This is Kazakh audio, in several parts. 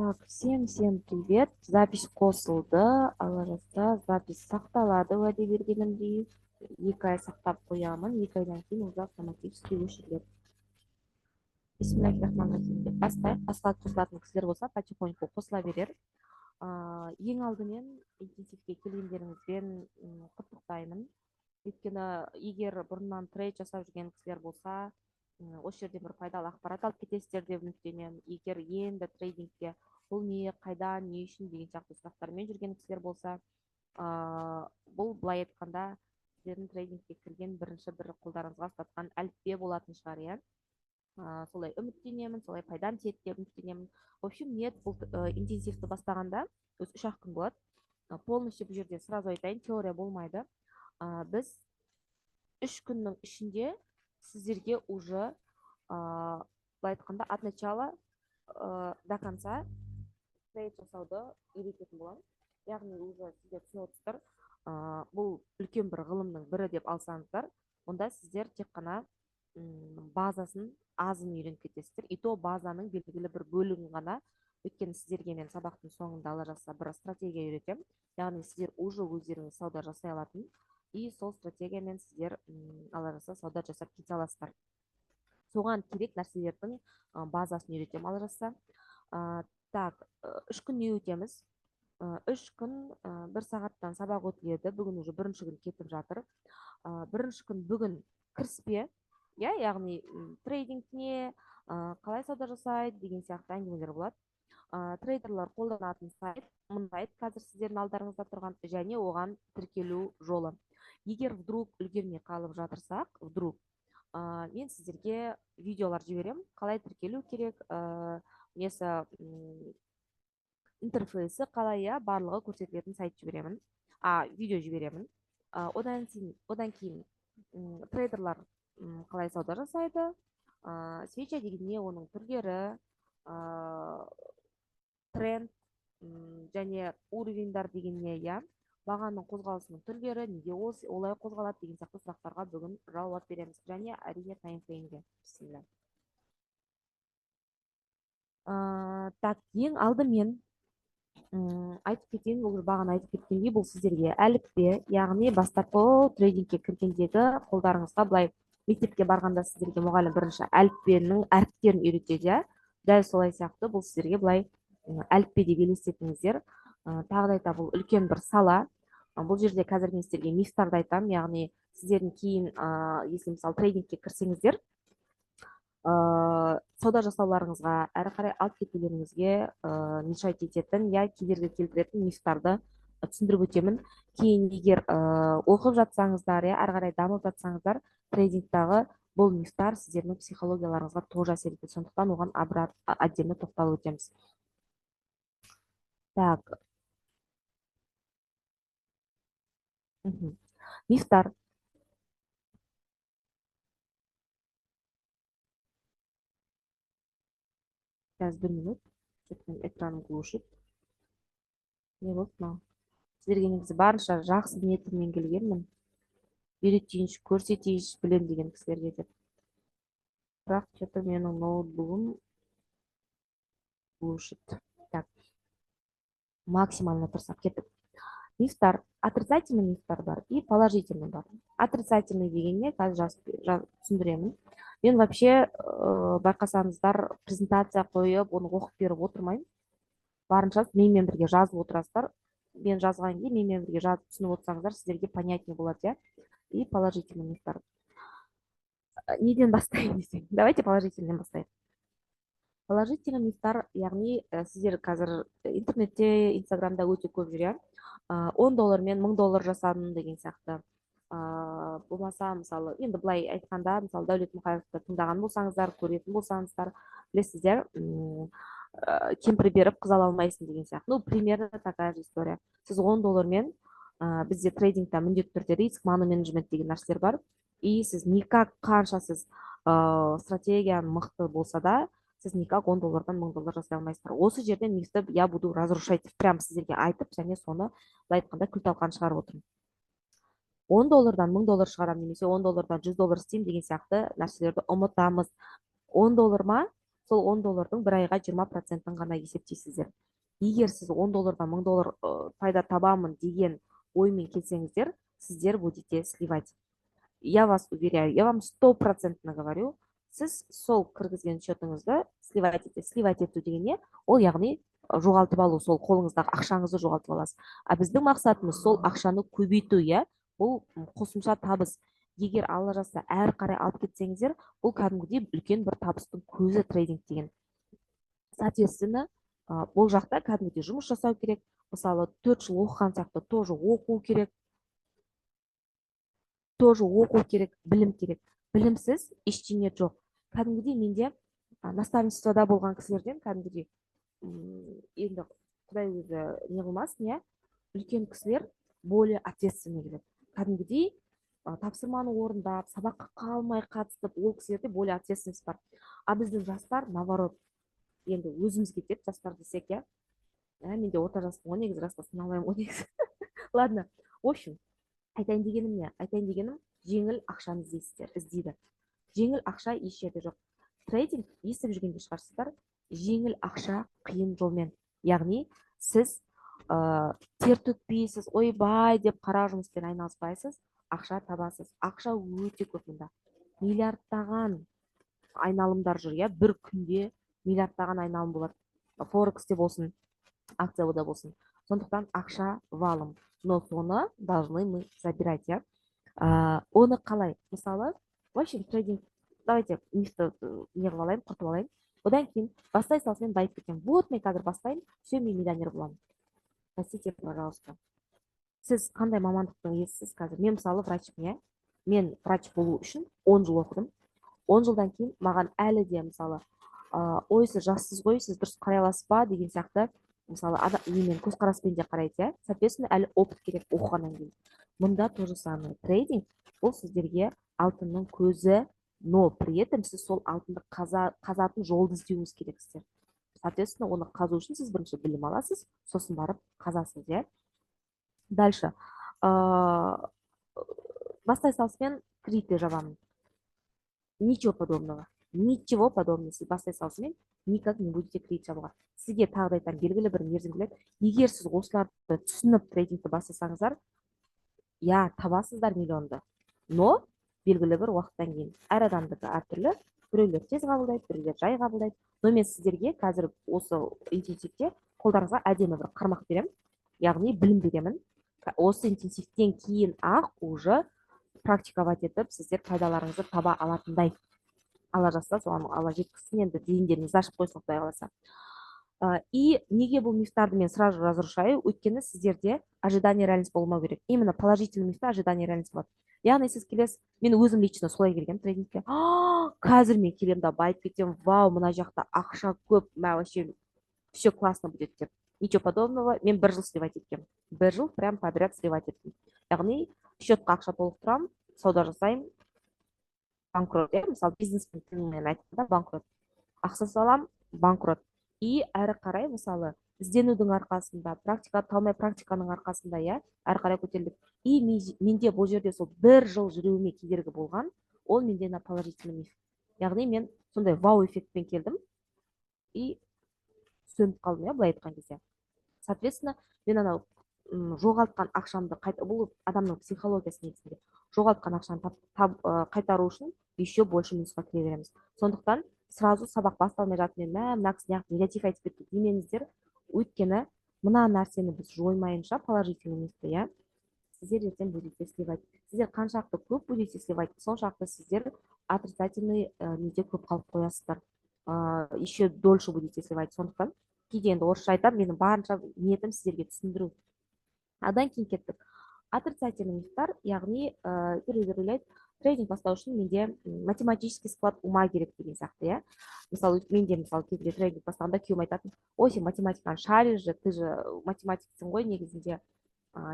Так, всем привет. Запись қосылды. Алла жазса, запись сақталады уәде бергенімдей. 2 ай сақтап қоямын. 2 айдан кейін уже автоматически өшіріледі. Бисмиллахиррахманиррахим деп бастайық. Басқа қосылатын кісілер болса, потихоньку қосыла берер. Ең алдымен интенсивке келгендеріңізбен құттықтаймын. Өйткені егер бұрыннан трейд жасап жүрген кісілер болса, осы жерден бір пайдалы ақпарат алып кетесіздер деп үміттенемін. Егер енді трейдингке бұл не, қайдан, не үшін деген сияқты сұрақтармен жүрген кісілер болса, бұл былай айтқанда сіздердің трейдингке кірген бірінші бір қолдарыңызға ұстатқан әліппе болатын шығар, иә. Солай үміттенемін, солай пайдам тиеді деп үміттенемін. В общем, ниет бұл интенсивті бастағанда өз 3 күн болады. Полностью бұл жерде сразу айтайын, теория болмайды. Біз 3 күннің ішінде сіздерге уже былай айтқанда от начала до конца трейд жасауды үйрететін боламын. Яғни уже сіздер түсініп отырсыздар, бұл үлкен бір ғылымның бірі деп алсаңыздар, онда сіздер тек қана базасын азын үйреніп кетесіздер. И то базаның белгілі бір бөлігін ғана. Өйткені сіздерге мен сабақтың соңында алла жазса бір стратегия үйретемін. Яғни сіздер уже өздеріңіз сауда жасай алатын, и сол стратегиямен сіздер алла жазса сауда жасап кете аласыздар. Соған керек нәрселердің базасын үйретемін алла жазса. Так, 3 күн не өтеміз? 3 күн 1 сағаттан сабақ өтіледі. Бүгін уже бірінші күн кетіп жатыр. Бірінші күн бүгін кіріспе, яғни трейдинг не, қалай сауда жасайды деген сияқты әңгімелер болады. Трейдерлар қолданатын сайт, мұндай қазір сіздердің алдарыңызда тұрған, және оған тіркелу жолы. Егер вдруг үлгермей қалып жатырсақ, мен сіздерге видеолар жіберем, қалай тіркелу керек, несі интерфейсі қалай, барлығы көрсетілетін сайт жіберемін, видео жіберемін. Одан кейін трейдерлар қалай сауда жасайды, свеча дегенне оның түрлері, тренд және уровеньдар дегенне, бағаның қозғалысының түрлері, неге олай қозғалады деген сияқты сұрақтарға бүгін жауап береміз. Және әрине таймфреймге. Так, ең алдымен айтып кетейін, бағана айтып кеткендей, бұл сіздерге әліппе, яғни бастапқы трейдингке кіргендегі қолдарыңызға былай мектепке барғанда сіздерге мұғалім бірінші әліппенің әріптерін үйретеді. Дәл солай сияқты бұл сіздерге былай әліппе деп елестетіңіздер. Тағы да айта, бұл үлкен бір сала. Бұл жерде қазір мен сіздерге мифтарды айтамын, яғни сіздердің кейін, если мысалы трейдингке кірсеңіздер, сауда жасауларыңызға, әрі қарай алып кетулеріңізге мешать ететін, кедергі келтіретін мифтарды түсіндіріп өтемін. Кейін егер оқып жатсаңыздар, әрі қарай дамып жатсаңыздар, трейдингтағы бұл мифтар сіздердің психологияларыңызға тоже әсер етеді. Сондықтан оған отдельно тоқталып өтеміз. Так. Мифтар. Сейчас 1 минут. Экран глушит. Не болды мынау. Сіздерге негізі барынша жақсы ниетіммен келгенмін. Үйретейінші, көрсетейінші, білем деген кісілерге деп. Бірақ что-то менің ноутбугым глушит. Так. Максимально тұрсақ кеттік. Мифтар. Отрицательный мифтар бар и положительный бар. Отрицательный дегенне қазір түсіндіремін. Мен вообще байқасаңыздар презентация қойып, оны оқып беріп отырмаймын. Барынша менімен бірге жазып отырасыздар. Мен жазған кейін менімен бірге жазып түсініп отырсаңыздар, сіздерге понятнее болады, И положительный мифтар. Неден бастайын десең? Давайте положительный бастайық. Положительный мифтар, яғни сіздер қазір интернетте, инстаграмда өте көп жүр, $10 мен $1000 жасадым деген сияқты. Болмаса, мысалы, енді былай айтқанда, мысалы, Дәулет Мұқаевты тыңдаған болсаңыздар, көретін болсаңыздар, білесіздер, кемпір беріп қыз ала алмайсың деген сияқты. Ну, примерно такая же история. Сіз $10 мен бізде трейдингта міндетті түрде риск менеджмент деген нәрселер бар. И сіз никак, қанша сіз стратегияң мықты болса да, сіз никак $10-дан $1000 жасай алмайсыздар. Осы жерден мифті я буду разрушать, прям сіздерге айтып, және соны былай айтқанда күл талқан шығарып отырмын. $10-дан $1000 шығарам, немесе $10-дан $100 істеймін деген сияқты нәрселерді ұмытамыз. $10 ма сол 10 доллардың бір айға 20%-ын ғана есептейсіздер. Егер сіз 10 доллардан 1000 доллар пайда табамын деген оймен келсеңіздер, сіздер будете сливать. Я вас уверяю, я вам 100% говорю, сіз сол кіргізген счетыңызды сливать етесіз. Сливать ету деген не? Ол яғни жоғалтып алу, сол қолыңыздағы ақшаңызды жоғалтып аласыз. А біздің мақсатымыз сол ақшаны көбейту, иә? Бұл қосымша табыс. Егер алла жазса әрі қарай алып кетсеңіздер, бұл кәдімгідей үлкен бір табыстың көзі трейдинг деген. Соответственно, бұл жақта кәдімгідей жұмыс жасау керек. Мысалы 4 жыл оқыған сияқты тоже оқу керек. Білім керек. Білімсіз ештеңе жоқ. Кәдімгідей менде наставничествода болған кісілерден кәдімгідей енді құдай өзі не қылмасын, иә, үлкен кісілер более ответственный келеді. Кәдімгідей тапсырманы орындап, сабаққа қалмай қатысып, ол кісілерде более ответственность бар. А біздің жастар наоборот, енді өзіміз кетеді, жастар десек, иә. Менде орта жастың 12 жаста сыналмаймын, 12. Ладно, в общем, айтайын дегенім не? Айтайын дегенім, жеңіл ақшаны іздейді. Жеңіл ақша еш жерде жоқ. Трейдинг естіп жүргенде шығарсыздар, жеңіл ақша қиын жолмен. Яғни сіз тер төкпейсіз, ойбай деп қара жұмыспен айналыспайсыз, ақша табасыз. Ақша өте көп мұнда. Миллиардтаған айналымдар жүр, иә, бір күнде миллиардтаған айналым болады. Форексте болсын, акцияда болсын. Сондықтан ақша валым. Но соны должны мы забирать, иә. Оны қалай? Мысалы, в общем, трейдинг, давайте мифті не қылып алайын, құртып алайын. Одан кейін бастай салысымен байып кетемін. Вот мен қазір бастайын, все, мен миллионер боламын. Простите, пожалуйста. Сіз қандай мамандықтың иесісіз қазір? Мен мысалы врачпын, иә. Мен врач болу үшін 10 жыл оқыдым. 10 жылдан кейін маған әлі де мысалы, ой, сіз жассыз ғой, сіз дұрыс қарай аласыз ба деген сияқты, мысалы немен көзқараспен де қарайды, иә. Соответственно, әлі опыт керек оқығаннан кейін. Мұнда то же самое. Трейдинг бұл сіздерге алтынның көзі, но при этом сіз сол алтынды қазатын жолды іздеуіңіз керексіздер. Соответственно, оны қазу үшін сіз бірінші білім аласыз, сосын барып қазасыз, иә. Дальше. Бастай салысымен кредитті жабамын. Ничего подобного. Ничего подобного. Сіз бастай салысымен никак не будете кредит жабуға. Сізге тағы да айтамын, белгілі бір мерзім келеді. Егер сіз осыларды түсініп трейдингті бастасаңыздар, я табасыздар миллионды. Но белгілі бір уақыттан кейін әр адамдікі әртүрлі, біреулер тез қабылдайды, біреулер жай қабылдайды. Но мен сіздерге қазір осы интенсивте қолдарыңызға әдемі бір қармақ беремін, яғни білім беремін. Осы интенсивтен кейін ақ уже практиковать етіп, сіздер пайдаларыңызды таба алатындай. Алла жазса, соған алла жеткізсін, енді дейіндеріңізді ашып қойсын, Құдай қаласа. И неге бұл мифтарды мен сразу разрушаю? Өйткені сіздерде ожидание реальность болмау керек. Именно положительный мифта ожидание реальность болады. Яғни сіз келесіз, мен өзім лично солай келгем трейдингке. Қазір мен келем да байып кетем, вау, мына жақта ақша көп, вообще все классно будет деп. Ничего подобного. Мен 1 жыл сливать еткем. 1 жыл прям подряд сливать еттім. Яғни счетқа ақша толықтырамын, сауда жасаймын, банкрот, иә, мысалы бизнестің тілімен айтқанда банкрот. Ақша салам, банкрот. И әрі қарай мысалы ізденудің арқасында, практика талмай практиканың арқасында, иә, әрі қарай көтерілдік. И менде бұл жерде сол 1 жыл жүруіме кедергі болған, ол менде на положительный миф. Яғни мен сондай вау эффектпен келдім и сөніп қалдым, иә, былай айтқан кезде. Соответственно, мен анау жоғалтқан ақшамды бұл адамның психологиясы негізінде. Жоғалтқан ақшаны қайтару үшін еще больше минусқа кіре береміз. Сондықтан сразу сабақ басталмай жатып, мына кісі негатив айтып кетті демеңіздер. Өйткені мына нәрсені біз жоймайынша положительный мифті, иә, сіздер ертең будете сливать. Сіздер қаншақты көп будете сливать, соншақты сіздер отрицательный неде көп қалып қоясыздар. Еще дольше будете сливать. Сондықтан кейде енді орысша айтам, менің барынша ниетім сіздерге түсіндіру. Адан кейін кеттік. Отрицательный мифтар, яғни біреулер ойлайды, трейдинг бастау үшін менде математический склад ума керек деген сияқты, иә. Мысалы, менде мысалы кейде трейдинг бастағанда күйеуім айтатын, ой, сен математиканы шаришь же, ты же математиксің ғой, негізінде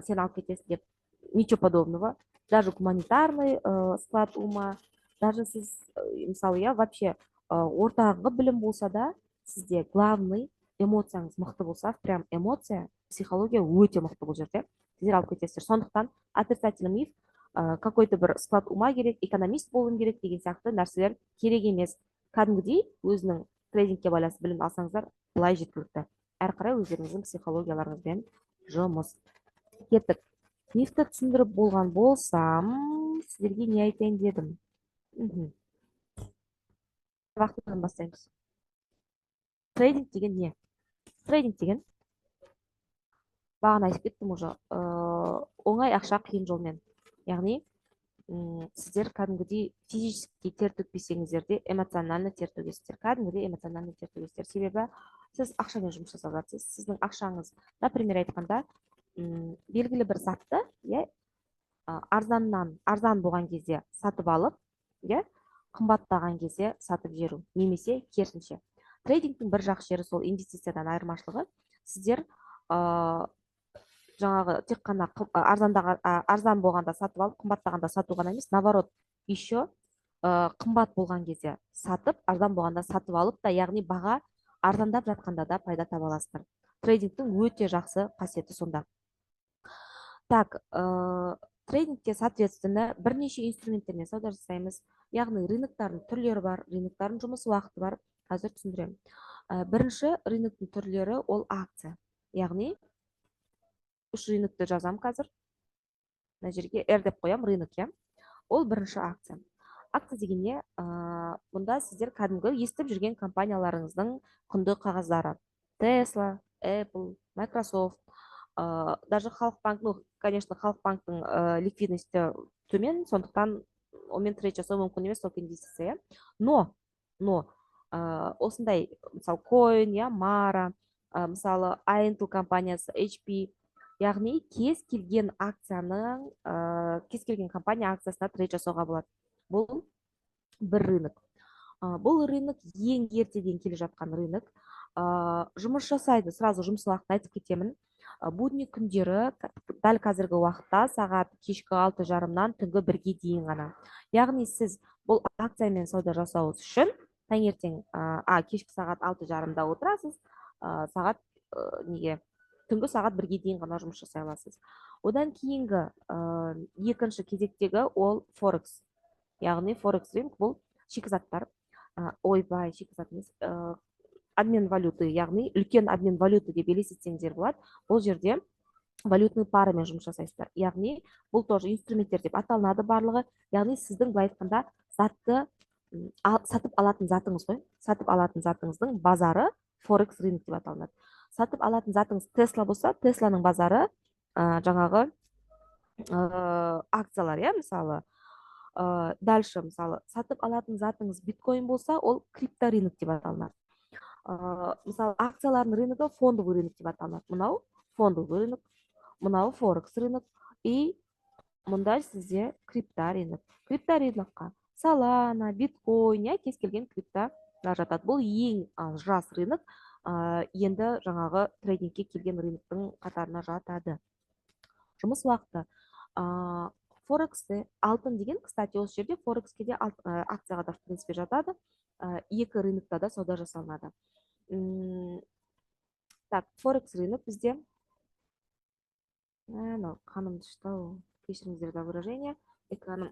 сен алып кетесің деп. Ничего подобного. Даже гуманитарный склад ума, даже сіз, мысалы, я вообще ортаңғы білім болса да, сізде главный эмоцияңыз мықты болса, прям эмоция, психология өте мықты бұл жерде, сіздер алып кетесіздер. Сондықтан отрицательный миф, какой-то бір склад ума керек, экономист болуым керек деген сияқты нәрселер керек емес. Кәдімгідей өзінің трейдингке байланысты білім алсаңыздар былай жеткілікті. Әрі қарай өздеріңіздің психологияларыңызбен жұмыс. Кеттік. Мифті түсіндіріп болған болсам, сіздерге не айтайын дедім. Вақтыдан бастаймыз. Трейдинг деген не? Трейдинг деген бағана айтып кеттім уже, оңай ақша қиын жолмен. Яғни сіздер кәдімгідей физически тер төкпесеңіздер де эмоционально тер төгесіздер. Кәдімгідей эмоционально тер төгесіздер. Себебі сіз ақшамен жұмыс жасап жатсыз. Сіздің ақшаңыз, например айтқанда, белгілі бір затты, арзан болған кезде сатып алып, қымбаттаған кезде сатып жіберу, немесе керісінше. Трейдингтің бір жақсы жері сол инвестициядан айырмашылығы. Сіздер жаңағы тек қана арзан болғанда сатып алып, қымбаттағанда сату ғана емес, наоборот, еще қымбат болған кезде сатып, арзан болғанда сатып алып та, яғни баға арзандап жатқанда да пайда таба аласыздар. Трейдингтің өте жақсы қасиеті сонда. Так, трейдингте соответственно бірнеше инструменттермен сауда жасаймыз. Яғни рыноктардың түрлері бар, рыноктардың жұмыс уақыты бар. Қазір түсіндіремін. Бірінші рыноктың түрлері ол акция. Яғни үш рынокты жазам қазір. Мына жерге R деп қоям, рынок, ол бірінші акция. Акция дегенде, бұнда сіздер кәдімгі естіп жүрген компанияларыңыздың құнды қағаздары. Tesla, Apple, Microsoft, даже Халықбанк, конечно, Халықбанктың ликвидності төмен, сондықтан онымен трейд жасау мүмкін емес, сол инвестиция. Но осындай, мысалы, Coin, Mara, мысалы, Intel компаниясы, HP, яғни кез келген акцияның, кез келген компания акциясына трейд жасауға болады. Бұл бір рынок. Бұл рынок ең ертеден келе жатқан рынок. Жұмыс жасайды, сразу жұмыс уақытын айтып кетемін. Будни күндері дәл қазіргі уақытта сағат кешкі 6:30-нан түнгі 1-ге дейін ғана. Яғни сіз бұл акциямен сауда жасау үшін таңертең кешкі сағат 6:30-да отырасыз, түнгі сағат 1-ге дейін ғана жұмыс жасай аласыз. Одан кейінгі екінші кезектегі ол Форекс. Яғни Форекс рынок бұл шикізаттар, шикізат емес, обмен валюты, яғни үлкен обмен валюты деп елестетсеңіздер болады. Бұл жерде валютный парамен жұмыс жасайсыздар. Яғни бұл тоже инструменттер деп аталынады барлығы. Яғни сіздің былай айтқанда затты сатып алатын затыңыз ғой. Сатып алатын затыңыздың базары Форекс рынок деп аталынады. Сатып алатын затыңыз Tesla болса, Тесланың базары жаңағы акциялар, мысалы. Дальше, мысалы, сатып алатын затыңыз биткоин болса, ол крипторынок деп аталынады. Мысалы, акциялардың рыногы фондовый рынок деп аталынады. Мынау фондовый рынок, мынау Форекс рынок, и мұнда сізде крипторынок. Крипторынокқа Solana, биткоин, кез келген крипто жатады. Бұл ең жас рынок, енді жаңағы трейдингке келген рыноктың қатарына жатады. Жұмыс уақыты. Форексте алтын деген, кстати, осы жерде Форекске де акцияға да в принципе жатады. Екі рынокта да сауда жасалынады. Так, Форекс рынок бізде. Қанымды шықты, кешіріңіздер за выражение. Экраным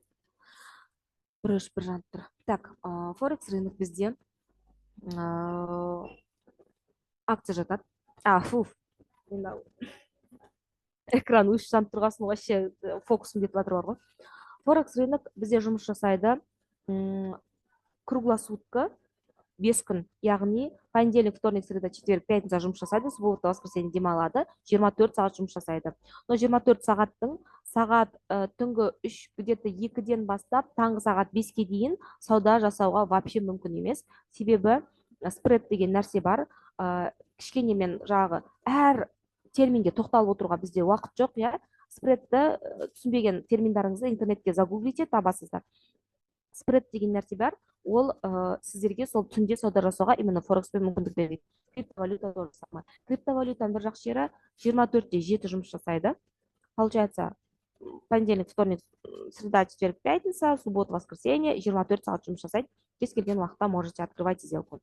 бір жанып тұр. Так, Форекс рынок бізде акция жатады. Экран өшіп жанып тұрғасын, вообще фокусым кетіп жатыр бар ғой. Форекс рынок бізде жұмыс жасайды круглосутка 5 күн, яғни понедельник, вторник, среда, четверг, пятница жұмыс жасайды, суббота, воскресенье демалады, 24 сағат жұмыс жасайды. Но 24 сағаттың сағат түнгі 3, где-то 2-ден бастап таңғы сағат 5-ке дейін сауда жасауға вообще мүмкін емес. Себебі спред деген нәрсе бар. Кішкене мен жағы әр терминге тоқталып отыруға бізде уақыт жоқ, спредті түсінбеген терминдарыңызды интернетке загуглите, табасыздар. Спред деген нәрсе бар, ол сіздерге сол түнде сауда жасауға именно Форекспен мүмкіндік береді. Криптовалюта тоже самое. Криптовалютаның бір жақсы жері 24/7 жұмыс жасайды. Получается, понедельник, вторник, среда, четверг, пятница, суббота, воскресенье, 24 сағат жұмыс жасайды. Кез келген уақытта можете открывать сделку.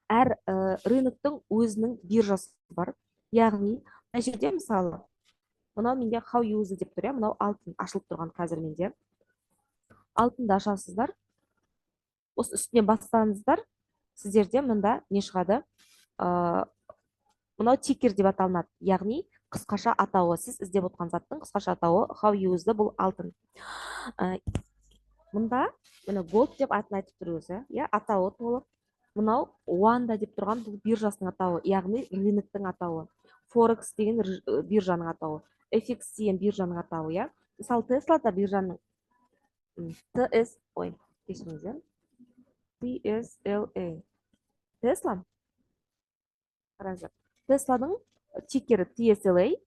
Әр рыноктың өзінің биржасы бар. Яғни, мына жерде мысалы, мынау менде how use деп тұр, мынау алтын ашылып тұрған қазір менде. Алтынды ашасыздар. Осы үстіне бассаңыздар, сіздерде мында не шығады? Мынау тикер деп аталынады, яғни қысқаша атауы, сіз іздеп отқан заттың қысқаша атауы how used, бұл алтын. Мында міне gold деп атын айтып тұр өзі, иә, атауы толық. Мынау Wanda деп тұрған бұл биржасының атауы, яғни рыноктың атауы. Forex деген биржаның атауы. FX деген биржаның атауы, иә. Мысалы Теслада биржаның кешіріңіздер, TSLA. Тесла. Қараңыздар. Тесладың тикері TSLA,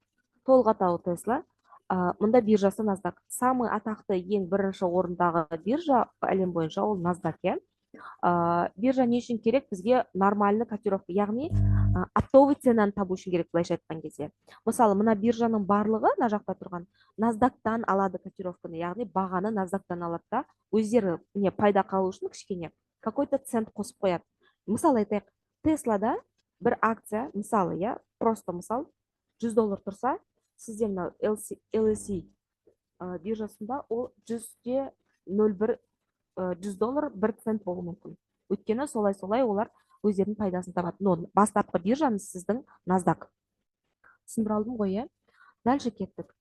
толық атауы Тесла. Мұнда биржасы NASDAQ. Самый атақты ең бірінші орындағы биржа әлем бойынша ол NASDAQ, иә. Биржа не үшін керек? Бізге нормальный котировка, яғни оптовый ценаны табу үшін керек, былайша айтқан кезде. Мысалы, мына биржаның барлығы, мына жақта тұрған, NASDAQ-тан алады котировканы, яғни бағаны NASDAQ-тан алады да, өздері не пайда қалу үшін кішкене какой-то цент қосып қояды. Мысалы айтайық, Теслада бір акция, мысалы, иә, просто мысал, $100 тұрса, сізде мына LSE биржасында ол 100.01 $100 1 цент болуы мүмкін. Өйткені солай олар өздерінің пайдасын табады. Но бастапқы биржаңыз сіздің NASDAQ. Түсіндіре алдым ғой, иә? Дальше кеттік.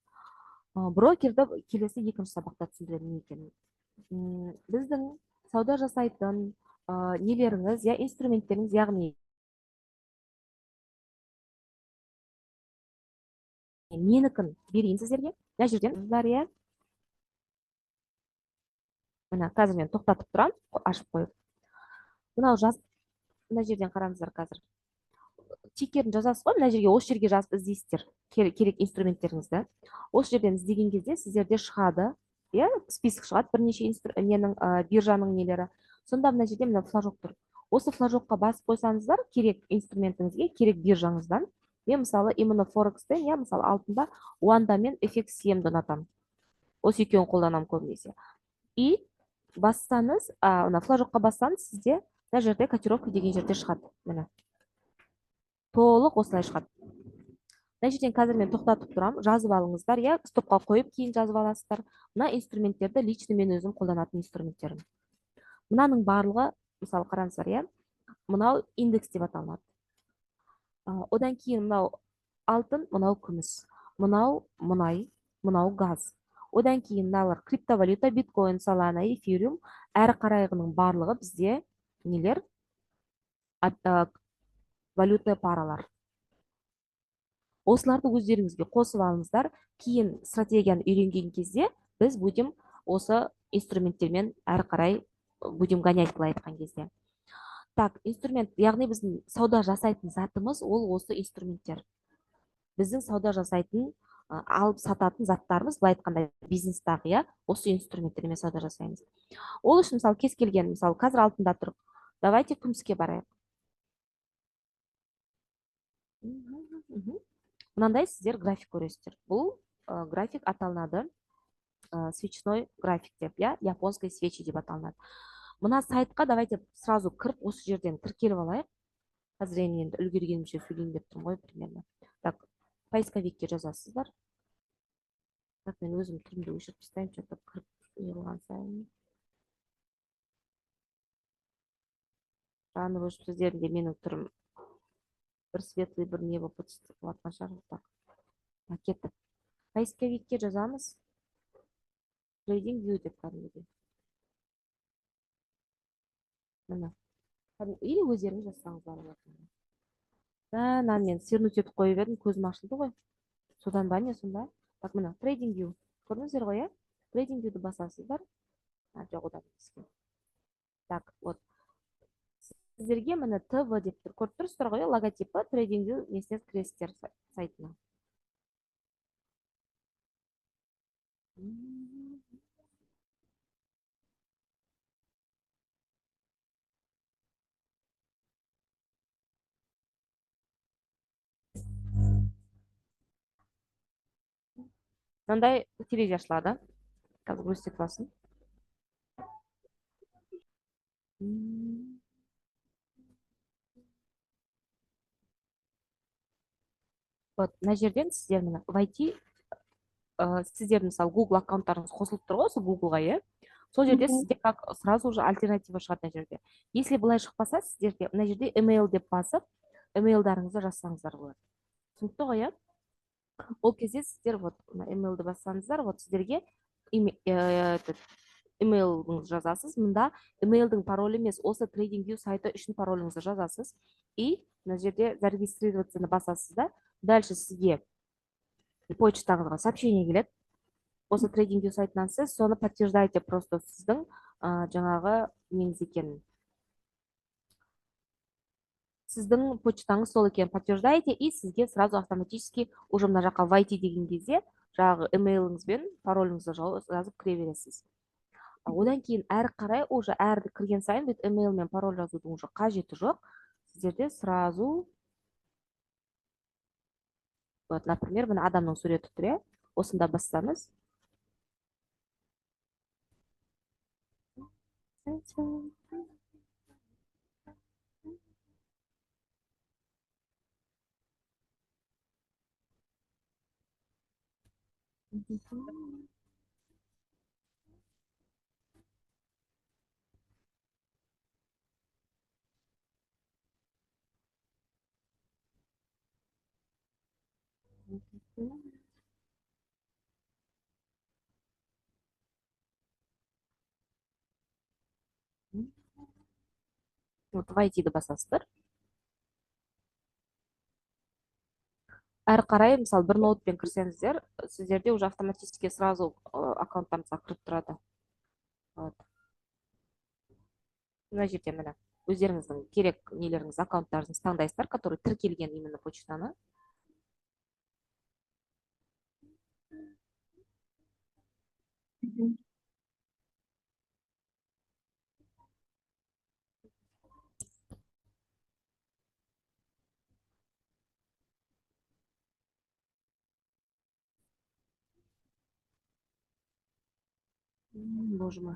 Брокерді келесі екінші сабақта түсіндіреді не екенін. Біздің сауда жасайтын нелеріңіз, я инструменттеріңіз, яғни менікін берейін сіздерге. Мына жерден иә. Мына қазір мен тоқтатып тұрам, ашып қойып. Мынау мына жерден қараңыздар қазір. Тикерін жазасыз ғой, мына жерге, осы жерге жазып іздейсіздер керек инструменттеріңізді. Осы жерден іздеген кезде сіздерде шығады, иә, список шығады, бірнеше биржаның нелері. Сонда мына жерде мына флажок тұр. Осы флажокқа басып қойсаңыздар, керек инструментіңізге, керек биржаңыздан. Мен мысалы именно Forex-тен, я мысалы алтында Wanda мен FX-ті ұнатамын. Осы екеуін қолданамын көбінесе. И бассаңыз, мына флажокқа бассаңыз, сізде мына жерде котировка деген жерде шығады. Міне. Толық осылай шығады. Мына жерден қазір мен тоқтатып тұрам, жазып алыңыздар, я, стопқа қойып кейін жазып аласыздар. Мына инструменттерді лично мен өзім қолданатын инструменттерім. Мынаның барлығы, мысалы қараңыздар, я, мынау индекс деп аталынады. Одан кейін мынау алтын, мынау күміс, мынау мұнай, мынау газ. Одан кейін мыналар криптовалюта, биткоин, солана, эфириум, әрі қарайғының барлығы бізде нелер? Валюта паралар. Осыларды өздеріңізге қосып алыңыздар. Кейін стратегияны үйренген кезде біз будем осы инструменттермен әрі қарай будем гонять, былай айтқан кезде. Так, инструмент, яғни біздің сауда жасайтын затымыз ол осы инструменттер. Біздің сауда жасайтын, алып сататын заттарымыз, былай айтқанда бизнестағы, иә, осы инструменттермен сауда жасаймыз. Ол үшін мысалы кез келген, мысалы қазір алтында тұр. Давайте күміске барайық. Мынандай сіздер график көресіздер. Бұл график аталынады свечной график деп, я, японской свечи деп аталынады. Мына сайтқа давайте сразу кіріп, осы жерден тіркеліп алайық. Қазір енді үлгергенімше сөйлейін деп тұрмын ғой примерно. Так, поисковикке жазасыздар. Так, мен өзім түрімді өшіріп тастайын, что-то кіріп үйрілған сайын. Жаны өшіп сіздерінде менің түрім бір светлый, бір не болып жатқан шығар. Так, кеттік. Поисковикке жазамыз. Trading View деп кәдімгідей. Мына. Или өздеріңіз жазсаңыздар. Мен свернуть етіп қойып едім, көзім ашылды ғой. Содан ба не сонда? Так, мына Trading View. Көрдіңіздер ғой, иә? Trading View'ді басасыздар. Жоқ, одан бізге. Так, вот. Сіздерге міне ТВ деп тұр. Көріп тұрсыздар ғой, логотипі Trading View несіне кіресіздер сайтына. Мынандай телевизия ашылады. Қазір көрсетіп алсын. Вот, мына жерден сіздер мына войти, сіздердің мысалы Google аккаунттарыңыз қосылып тұр ғой, осы Google-ға, иә. сол жерде Мгм. сізде как сразу же альтернатива шығады мына жерде. Если былай шықпаса сіздерге мына жерде email деп басып емейлдарыңызды жазсаңыздар болады. Түсінікті ғой, иә? Ол кезде сіздер вот мына емейлді бассаңыздар, вот сіздерге емейліңізді жазасыз. Мында емейлдің паролі емес, осы TradingView сайты үшін пароліңізді жазасыз. И мына жерде зарегистрироваться басасыз да. Дальше сізге почтаңызға сообщение келеді. Осы TradingView сайтынан сіз соны подтверждаете, просто сіздің жаңағы неңіз екенін. Сіздің почтаңыз сол екенін подтверждаете, и сізге сразу автоматически уже мына жаққа войти деген кезде жаңағы емейліңіз бен пароліңізді жазып кіре бересіз. Одан кейін әрі қарай уже әрді кірген сайын бүйтіп емейл мен пароль жазудың уже қажеті жоқ. Сіздерде сразу вот, например, мына адамның суреті тұр, иә? Осында бассаңыз. Вот войти басасыздар. Әрі қарай мысалы бір ноутпен кірсеңіздер, сіздерде уже автоматически сразу аккаунттарыңызға кіріп тұрады. Вот. Мына жерде міне өздеріңіздің керек нелеріңіз, аккаунттарыңызды таңдайсыздар, который тіркелген именно почтаны. Мгм. Боже мой.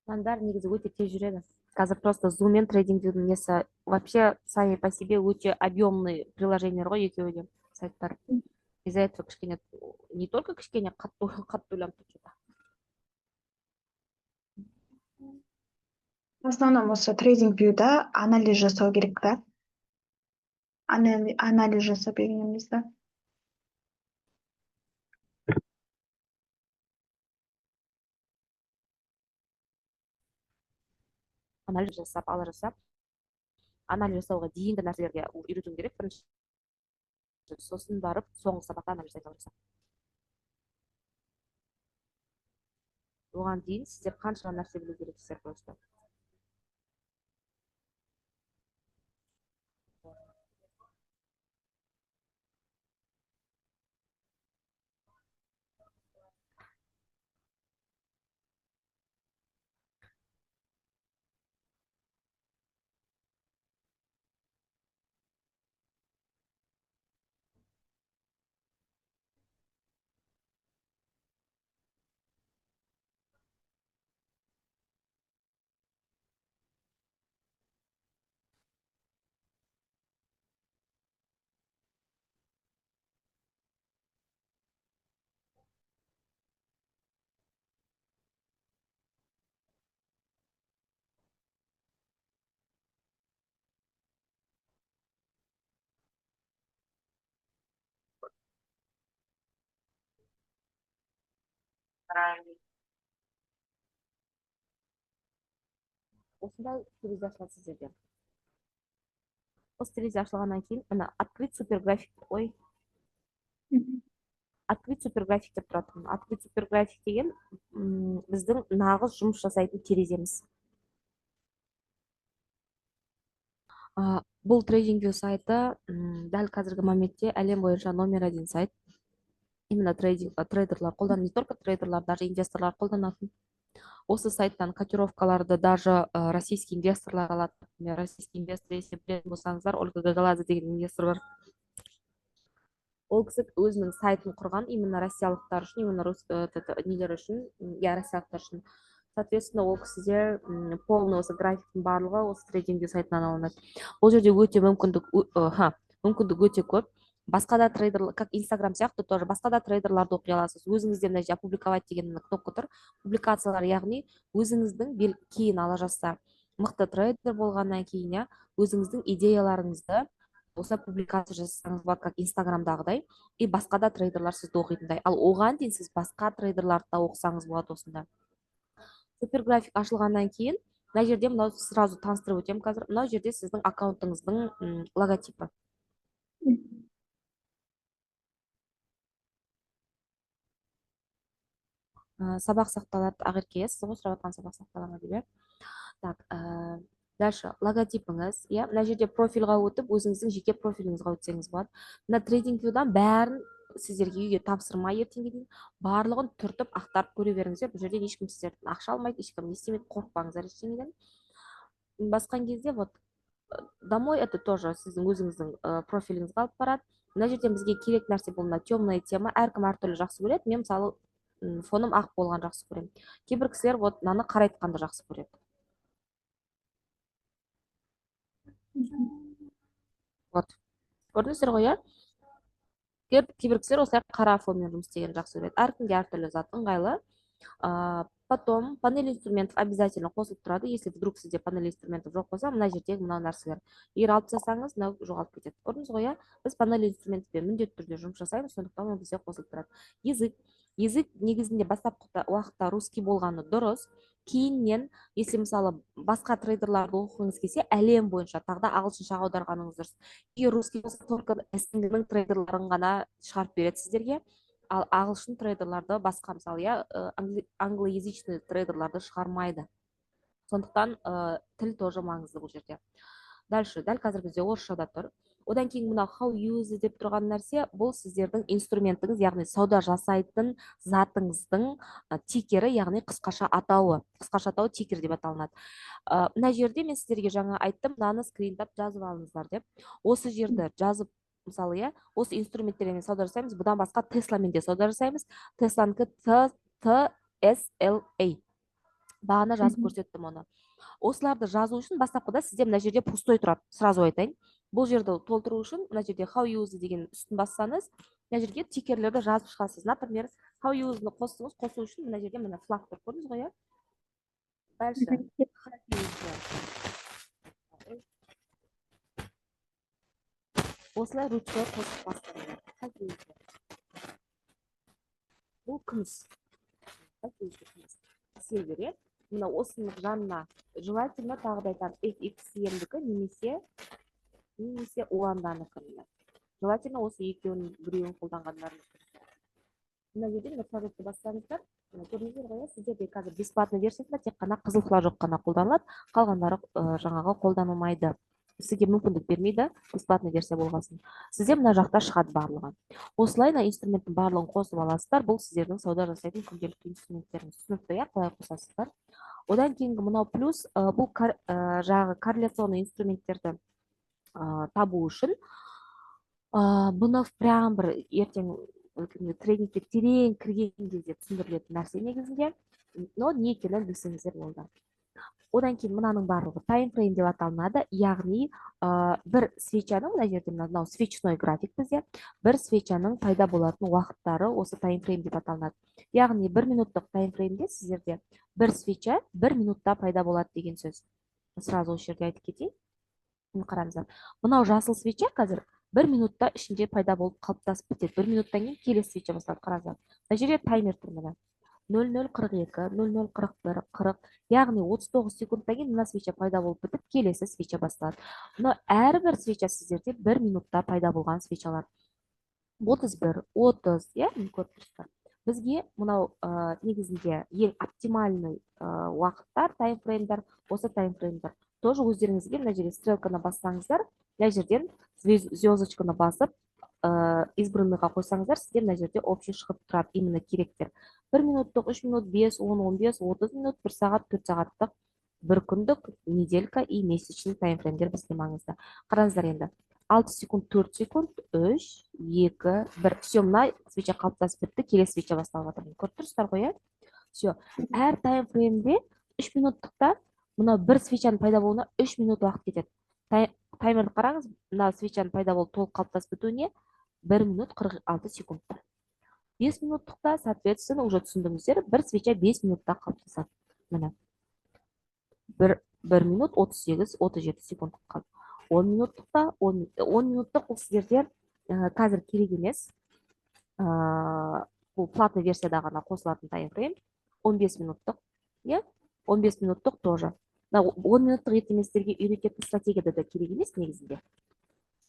Пландар негізі өте тез жүреді. Қазір просто Zoom мен TradingView'дің несі вообще сами по себе өте объемный приложениелер ғой екеуі де сайттар. Из-за этого кішкене не только кішкене қатты ойланып тұр что-то. В основном осы TradingView'да анализ жасау керек та. Анализ жасап үйренеміз да. Анализ жасап, анализ жасауға дейінгі нәрселерге үйретуің керек бірінші. Сосын барып соңғы сабақта анализ жасау керек. Оған дейін сіздер қанша нәрсе білу керексіздер просто. Осындай терезе ашылады сіздерде. Осы терезе ашылғаннан кейін мына открыть суперграфик, ой, Мгм. открыть суперграфик деп тұрады. Открыть суперграфик деген біздің нағыз жұмыс жасайтын тереземіз. Бұл TradingView сайты дәл қазіргі моментте әлем бойынша номер 1 сайт. именно трейдерлар қолданады, не только трейдерлар, даже инвесторлар қолданатын. Осы сайттан котировкаларды даже российский инвесторлар алады. Например, российский инвестор, если білетін болсаңыздар, Ольга Гагаладзе деген инвестор бар. Ол кісі өзінің сайтын құрған именно россиялықтар үшін, именно нелер үшін, я россиялықтар үшін. Соответственно, ол кісіде полный осы графиктің барлығы осы трейдинг сайтынан алынады. Бұл жерде өте мүмкіндік өте көп. Басқа да трейдерлар, как Инстаграм сияқты тоже басқа да трейдерларды оқи аласыз. Өзіңізде мына жерде опубликовать деген кнопка тұр. Публикациялар, яғни өзіңіздің кейін ала жазса мықты трейдер болғаннан кейін, өзіңіздің идеяларыңызды осы публикация жасасаңыз болады, как Инстаграмдағыдай, и басқа да трейдерлар сізді оқитындай. Ал оған дейін сіз басқа трейдерларды да оқысаңыз болады осында. Суперграфик ашылғаннан кейін мына жерде мынау сразу таныстырып өтемін қазір. Мынау жерде сіздің аккаунтыңыздың логотипі. Сабақ сақталады, ақерке, сіз ғой сұрап жатқан сабақ сақтала ма деп. Так, дальше логотипіңіз, мына жерде профильға өтіп, өзіңіздің жеке профиліңізға өтсеңіз болады. Мына TradingView'дан бәрін сіздерге үйге тапсырма ертеңге дейін барлығын түртіп ақтарып көре беріңіздер. Бұл жерде ешкім сіздерден ақша алмайды, ешкім не істемейді, қорықпаңыздар ештеңеден. Басқан кезде вот домой это тоже сіздің өзіңіздің профиліңізге алып барады. Мына жерде бізге керек нәрсе бұл мына темная тема, әркім әртүрлі жақсы көреді. Мен мысалы фоным ақ болған жақсы көремін. Кейбір кісілер вот мынаны қарайтқанды жақсы көреді. Вот. Көрдіңіздер ғой, иә? Кейбір кісілер осылай қара фонмен жұмыс істегенді жақсы көреді. Әркімге әртүрлі зат ыңғайлы. Потом панель инструментов обязательно қосылып тұрады. Если вдруг сізде панель инструментов жоқ болса, мына жердегі мынау нәрселер. Егер алып тастасаңыз, мынау жоғалып кетеді. Көрдіңіз ғой, иә? Біз панель инструментпен міндетті түрде жұмыс жасаймыз, сондықтан ол бізде қосылып тұрады. Язык негізінде бастапқы уақытта русский болғаны дұрыс. Кейіннен, если мысалы басқа трейдерларды оқығыңыз келсе, әлем бойынша тағы да ағылшыншаға аударғаныңыз дұрыс. Егер русский болса, только СНГ-ның трейдерларын ғана шығарып береді сіздерге. Ал ағылшын трейдерларды басқа, мысалы, англоязычный трейдерларды шығармайды. Сондықтан тіл тоже маңызды бұл жерде. Дальше, дәл қазір бізде орысшада тұр. Одан кейін мына how use деп тұрған нәрсе, бұл сіздердің инструментіңіз, яғни сауда жасайтын затыңыздың тикері, яғни қысқаша атауы тикер деп аталынады. Мына жерде мен сіздерге жаңа айттым, мынаны скриндап жазып алыңыздар деп. Осы жерді жазып, мысалы, осы инструменттермен сауда жасаймыз. Бұдан басқа Тесламен де сауда жасаймыз. Тесланікі TSLA. Бағана жазып көрсеттім оны. Осыларды жазу үшін бастапқыда сізде мына жерде пустой тұрады. Сразу айтайын. Бұл жерді толтыру үшін мына жерде how use деген үстін бассаңыз, мына жерге тикерлерді жазып шығасыз. Например, how use-ны қостыңыз, қосу үшін мына жерде мына флаг тұр. Көрдіңіз ғой, иә? Дальше. Осылай ручкой қосып бастырыңыз. Бұл күміс. Силвер, мына осының жанына желательно тағы да айтамын, FXCM-дікі немесе Уанданікі. Желательно осы екеуінің біреуін қолданғандарыңыз. Мына жерде мына флажокты бассаңыздар, көрдіңіздер ғой, сіздерде қазір бесплатный версиясында тек қана қызыл флажок қана қолданылады, қалғандары жаңағы қолданылмайды. Сізге мүмкіндік бермейді, бесплатный версия болғасын. Сізде мына жақта шығады барлығы. Осылай инструменттің барлығын қосып аласыздар. Бұл сіздердің сауда жасайтын күнделікті инструменттеріңіз. Түсінікті, қалай қосасыздар. Одан кейінгі мынау плюс, бұл жағы корреляционный инструменттерді табу үшін бұны прям бір ертең трейдингке терең кірген кезде түсіндірілетін нәрсе негізінде, но не екенін білсеңіздер болды. Одан кейін мынаның барлығы таймфрейм деп аталынады, яғни бір свечаның, мына жерде мынау свечной график бізде, бір свечаның пайда болатын уақыттары осы таймфрейм деп аталынады. Яғни 1 минуттық таймфреймде сіздерде бір свеча 1 минутта пайда болады деген сөз. Сразу осы жерде айтып кетейін. Қараңыздар. Мынау жасыл свеча қазір 1 минутта ішінде пайда болып қалыптасып бітеді. 1 минуттан кейін келесі свеча басталады. Қараңыздар. Мына жерде таймер тұр мына. 00:42, 00:41, 40, яғни 39 секундтан кейін мына свеча пайда болып бітіп, келесі свеча басталады. Мына әрбір свеча сіздерде 1 минутта пайда болған свечалар. 31, 30, көріп тұрсыздар. Бізге мынау негізінде ең оптимальный уақыттар, таймфреймдар, осы таймфреймдар. Тоже өздеріңізге мына жерде стрелканы бассаңыздар, мына жерден звездочканы басып, избранныйға қойсаңыздар, сізде мына жерде общий шығып тұрады именно керектер. 1 минуттық, 3 минут, 5, 10, 15, 30 минут, 1 сағат, 4 сағаттық, 1 күндік, неделька и месячный таймфреймдер бізге маңызды. Қараңыздар енді. 6 секунд, 4 секунд, 3, 2, 1. Все, мына свеча қалыптасып бітті, келесі свеча басталып жатыр. Көріп тұрсыздар ғой, иә? Все. Әр таймфреймде 3 минуттықта мына бір свечаның пайда болуына 3 минут уақыт кетеді. Таймерді қараңыз, мына свечаның пайда болып толық қалыптасып бітуіне 1 минут 46 секунд. 5 минуттықта, соответственно, уже түсіндіңіздер, бір свеча 5 минутта қалыптасады. Міне. 1 минут 38-37 секунд қалды. 10 минуттықта, 10 минуттық бұл сіздерде қазір керек емес. Бұл платный версияда ғана қосылатын таймфрейм. 15 минуттық, иә? 15 минуттық тоже. 10 минуттық ертеместерге үйрететін стратегияда да керек емес негізінде.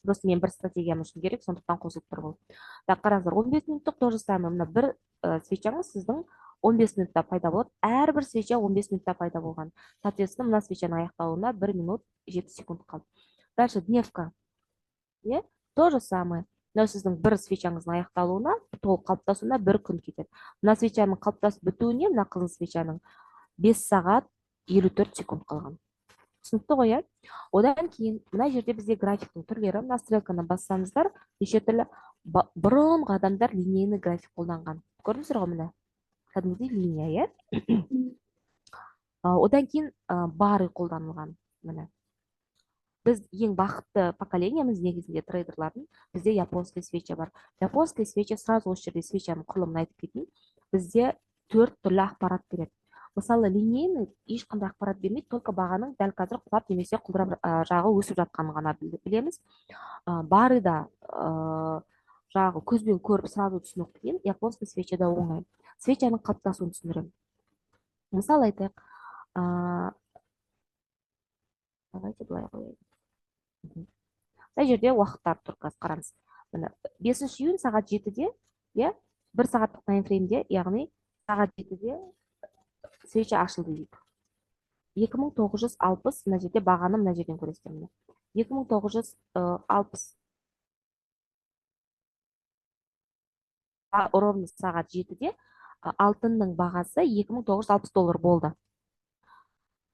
Просто мен бір стратегиям үшін керек, сондықтан қосылып тұр бұл. Қараңыздар, 15 минуттық тоже самое. Мына бір свечаңыз сіздің 15 минутта пайда болады. Әрбір свеча 15 минутта пайда болған. Соответственно, мына свечаның аяқталуына 1 минут 7 секунд қалды. Дальше дневка. То же самое. Мына сіздің бір свечаңыздың аяқталуына, толық қалыптасуына 1 күн кетеді. Мына свечаның қалыптасып бітуіне, мына қызыл свечаның 5 сағат 54 секунд қалған. Түсінікті ғой, иә? Одан кейін мына жерде бізде графиктің түрлері, мына стрелканы бассаңыздар, неше түрлі бұрынғы адамдар линейный график қолданған. Көрдіңіздер ғой міне? Кәдімгідей линия, иә? Одан кейін бары қолданылған. Міне. Біз ең бақытты поколениямыз негізінде трейдерлардың, бізде японский свеча бар. Японский свеча, сразу осы жерде свечаның құрылымын айтып кетейін, бізде 4 түрлі ақпарат береді. Мысалы, линейный ешқандай ақпарат бермейді, только бағаның дәл қазір құлап немесе құлдырап жағы өсіп жатқанын ғана білеміз. Бары да жағы көзбен көріп сразу түсіну қиын, японский свечада оңай. Свечаның қалыптасуын түсіндіремін. Мысалы айтайық, давайте былай қояйық. Мына жерде уақыттар тұр, қараңыз. 5 июнь сағат 7-де, 1 сағаттық таймфреймде, яғни сағат 7-де свеча ашылды дейік. 2960, мына жерде бағаны мына жерден көресіздер. 2960 ровно сағат 7-де алтынның бағасы $2960 болды.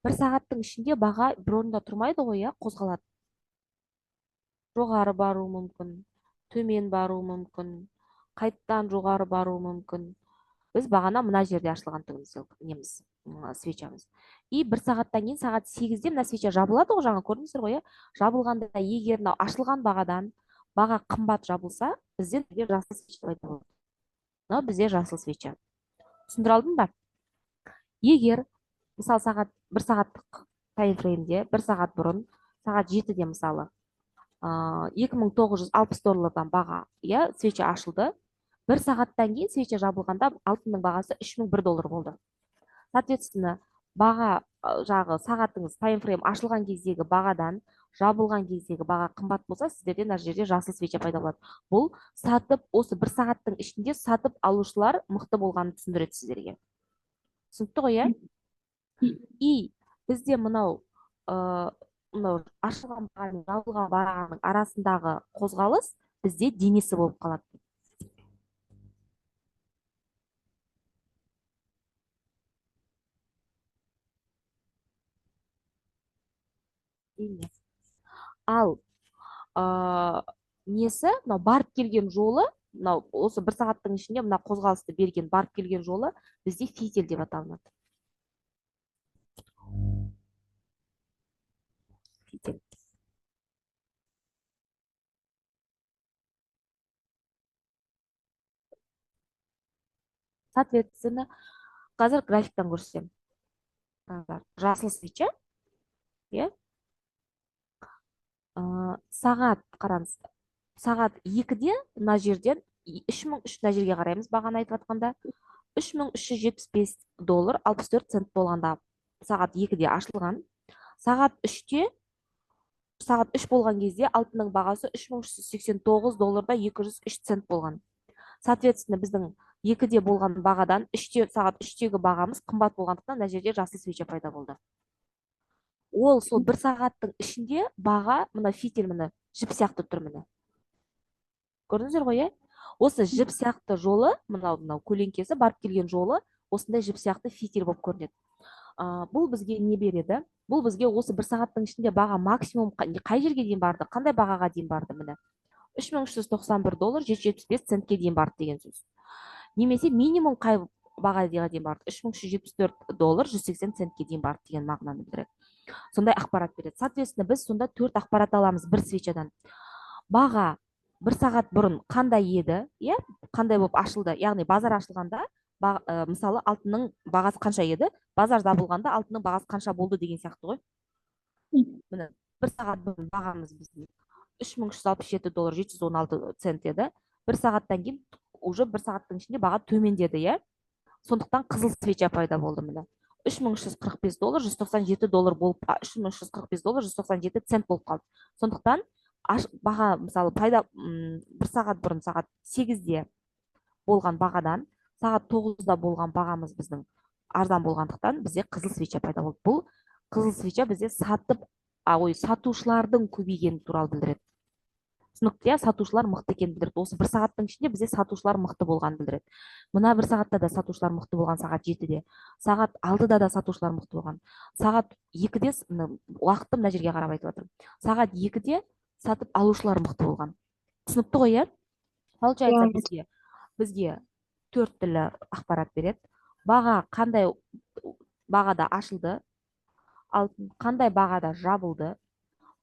1 сағаттың ішінде баға бір орында тұрмайды ғой, қозғалады. Жоғары бару мүмкін, төмен бару мүмкін, қайттан жоғары бару мүмкін. Біз бағана мына жерде ашылғандығымыз свечамыз. И 1 сағаттан кейін сағат 8-де мына свеча жабылады ғой, жаңа көрдіңіздер ғой, жабылғанда егер ашылған бағадан баға қымбат жабылса, бізде жасыл свеча пайда болады. Мынау бізде жасыл свеча. Түсіндіре алдым ба? Егер мысалы сағат 1 сағаттық таймфреймде 1 сағат бұрын, сағат 7-де мысалы $2960 баға, свеча ашылды. 1 сағаттан кейін свеча жабылғанда алтынның бағасы $3001 болды. Соответственно, баға жағы сағатыңыз таймфрейм ашылған кездегі бағадан жабылған кездегі баға қымбат болса, сіздерде мына жерде жасыл свеча пайда болады. Бұл сатып, осы 1 сағаттың ішінде сатып алушылар мықты болғанын түсіндіреді сіздерге. Түсінікті ғой, иә? И бізде мынау ашылған бағаның жабылған бағаның арасындағы қозғалыс бізде денесі болып қалады. Ал несі, мынау барып келген жолы, мынау осы 1 сағаттың ішінде мына қозғалысты берген барып келген жолы бізде фитиль деп аталынады. Фитиль. Соответственно, қазір графиктан көрсетемін. Жасыл свеча, сағат қараңыз, сағат 2-де мына жерден 3003 мына жерге қараймыз, бағаны айтып жатқанда $3375.64 болғанда сағат 2-де ашылған. Сағат 3-те сағат 3 болған кезде алтынның бағасы $3389.203 болған. Соответственно, біздің 2-де болған бағадан сағат 3-тегі бағамыз қымбат болғандықтан мына жерде жасыл свеча пайда болды. Ол сол 1 сағаттың ішінде баға мына фитиль міне жіп сияқты тұр міне. көрдіңіздер ғой, иә? Осы жіп сияқты жолы, мынау көлеңкесі барып келген жолы осындай жіп сияқты фитиль болып көрінеді. Бұл бізге не береді? Бұл бізге осы бір сағаттың ішінде баға максимум қай жерге дейін барды, қандай бағаға дейін барды, міне $3,391 775 центке дейін барды деген сөз. Немесе минимум қай бағаға дейін барды, $3,374 180 центке дейін барды деген мағынаны білдіреді. Сондай ақпарат береді. Соответственно, біз сонда 4 ақпарат аламыз бір свечадан. Баға бір сағат бұрын қандай еді, иә, қандай болып ашылды, яғни базар ашылғанда мысалы алтынның бағасы қанша еді, базар жабылғанда алтынның бағасы қанша болды деген сияқты ғой. Міне бір сағат бұрын бағамыз біздің $3,367 716 цент еді. Бір сағаттан кейін уже бір сағаттың ішінде баға төмендеді, иә. Сондықтан қызыл свеча пайда болды, міне $3,345 $197 болып, $3,345 197 цент болып қалды. Сондықтан баға мысалы пайда бір сағат бұрын сағат 8-де болған бағадан сағат 9-да болған бағамыз біздің арзан болғандықтан бізде қызыл свеча пайда болды. Бұл қызыл свеча бізде сатушылардың көбейгені туралы білдіреді. Түсінікті, иә, сатушылар мықты екенін білдіреді. Осы бір сағаттың ішінде бізде сатушылар мықты болғанын білдіреді. Мына бір сағатта да сатушылар мықты болған, сағат 7-де, сағат 6-да да сатушылар мықты болған. Сағат 2-де, уақытты мына жерге қарап айтып жатырмын. Сағат 2-де сатып алушылар мықты болған. Түсінікті ғой, иә? Получается, бізге 4 түрлі ақпарат береді. Баға қандай бағада ашылды, алтын қандай бағада жабылды,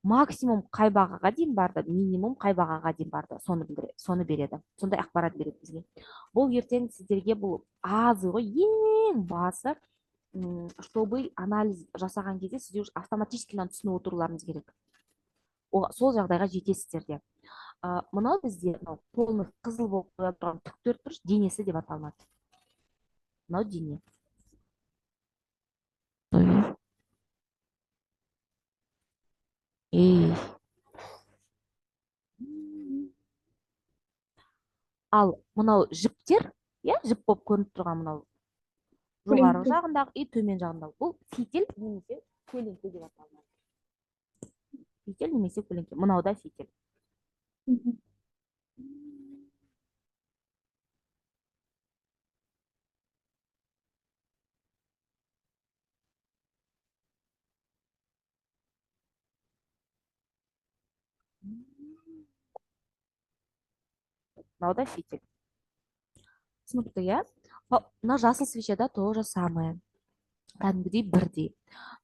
максимум қай бағаға дейін барды, минимум қай бағаға дейін барды, соны береді. Сондай ақпарат береді бізге. Бұл ертең сіздерге бұл азы ғой, ең басы, чтобы анализ жасаған кезде сіздер автоматически түсініп отыруларыңыз керек. Сол жағдайға жетесіздер де. Мынау бізде полный қызыл болып тұрған тіктөрт бұрыш денесі деп аталынады. Мынау дене. Ал мынау жіптер, иә, жіп болып көрініп тұрған мынау жоғарғы жағындағы и төмен жағындағы, бұл фитиль немесе көлеңке деп аталынады. Фитиль немесе көлеңке. Мынау да фитиль. Мынау да фитиль. Түсінікті, иә? Мына жасыл свечада то же самое. Кәдімгідей бірдей.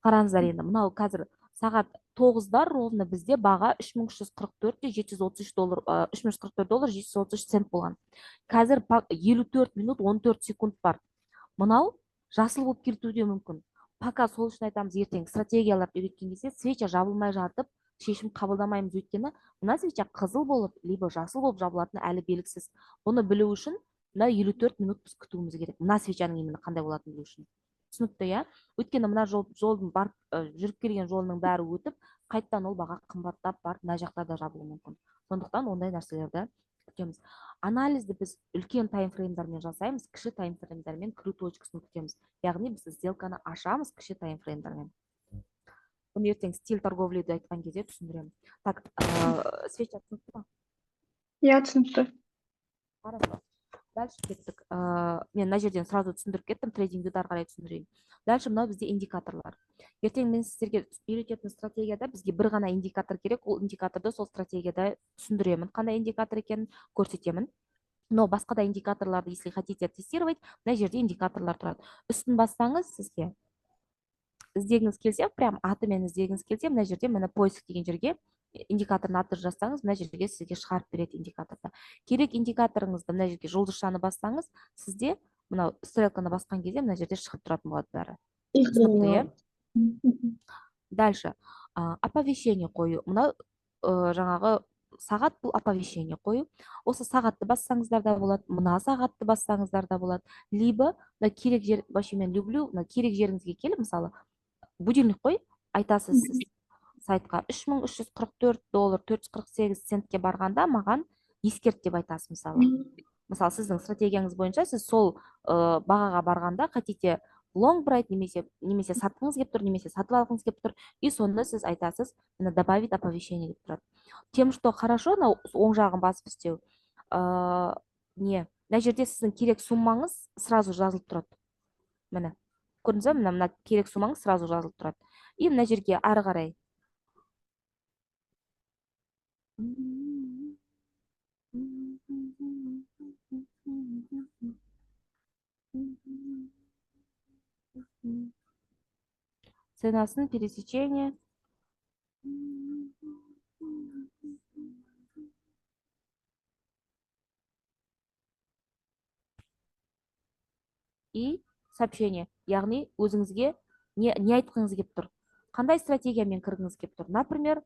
Қараңыздар енді, мынау қазір сағат 9-да ровно бізде баға $3,344 733 цент болған. Қазір 54 минут 14 секунд бар. Мынау жасыл болып кетуі мүмкін. Пока сол үшін айтамыз, ертең стратегияларды үйреткен кезде свеча жабылмай жатып шешім қабылдамаймыз, өйткені мына свеча қызыл болып, либо жасыл болып жабылатыны әлі белгісіз. Бұны білу үшін мына 54 минут біз күтуіміз керек. Мына свечаның именно қандай болатынын білу үшін. Түсінікті, иә? Өйткені мына жолдың жүріп келген жолының бәрі өтіп, қайттан ол баға қымбаттап барып, мына жақта да жабылуы мүмкін. Сондықтан ондай нәрселерді күтеміз. Анализді біз үлкен таймфреймдармен жасаймыз, кіші таймфреймдармен кіру точкасын күтеміз. Яғни біз сделканы ашамыз кіші таймфреймдармен. Бұны ертең стиль торговлиді айтқан кезде түсіндіремін. Так, свеча түсінікті ма? Иә, түсінікті. Хорошо. Дальше кеттік. Мен мына жерден сразу түсіндіріп кеттім, трейдингді ары қарай түсіндірейін. Дальше мынау бізде индикаторлар. Ертең мен сіздерге үйрететін стратегияда бізге бір ғана индикатор керек, ол индикаторды сол стратегияда түсіндіремін. Қандай индикатор екенін көрсетемін. Но басқа да индикаторларды, если хотите тестировать, мына жерде индикаторлар тұрады. Үстін бассаңыз сізге іздегіңіз келсе, прям атымен іздегіңіз келсе, мына жерде мына поиск деген жерге индикаторын аты жазсаңыз, мына жерге сізге шығарып береді индикаторды. Керек индикаторыңызды мына жерге жұлдызшаны бассаңыз, сізде мынау стрелканы басқан кезде мына жерде шығып тұратын болады бәрі. Түсінікті, иә? Дальше оповещение қою. Мынау жаңағы сағат, бұл оповещение қою. Осы сағатты бассаңыздар да болады, мына сағатты бассаңыздар да болады. Либо керек жер, вообще мен люблю, керек жеріңізге келіп, мысалы будильник қой, айтасыз сіз сайтқа $3,344 448 центке барғанда маған ескерт деп айтасыз. Мысалы сіздің стратегияңыз бойынша сіз сол бағаға барғанда хотите long брать, немесе сатқыңыз келіп тұр, немесе сатып алғыңыз келіп тұр, и сонда сіз айтасыз, добавить оповещение деп тұрады. Тем, что хорошо, оң жағын басып істеу, не мына жерде сіздің керек суммаңыз сразу жазылып тұрады. Міне көрдіңіз ба, мына керек суммаңыз сразу жазылып тұрады. И мына жерге ары қарай ценасын пересечения и сообщение, яғни өзіңізге не айтқыңыз келіп тұр, қандай стратегиямен кіргіңіз келіп тұр. Например,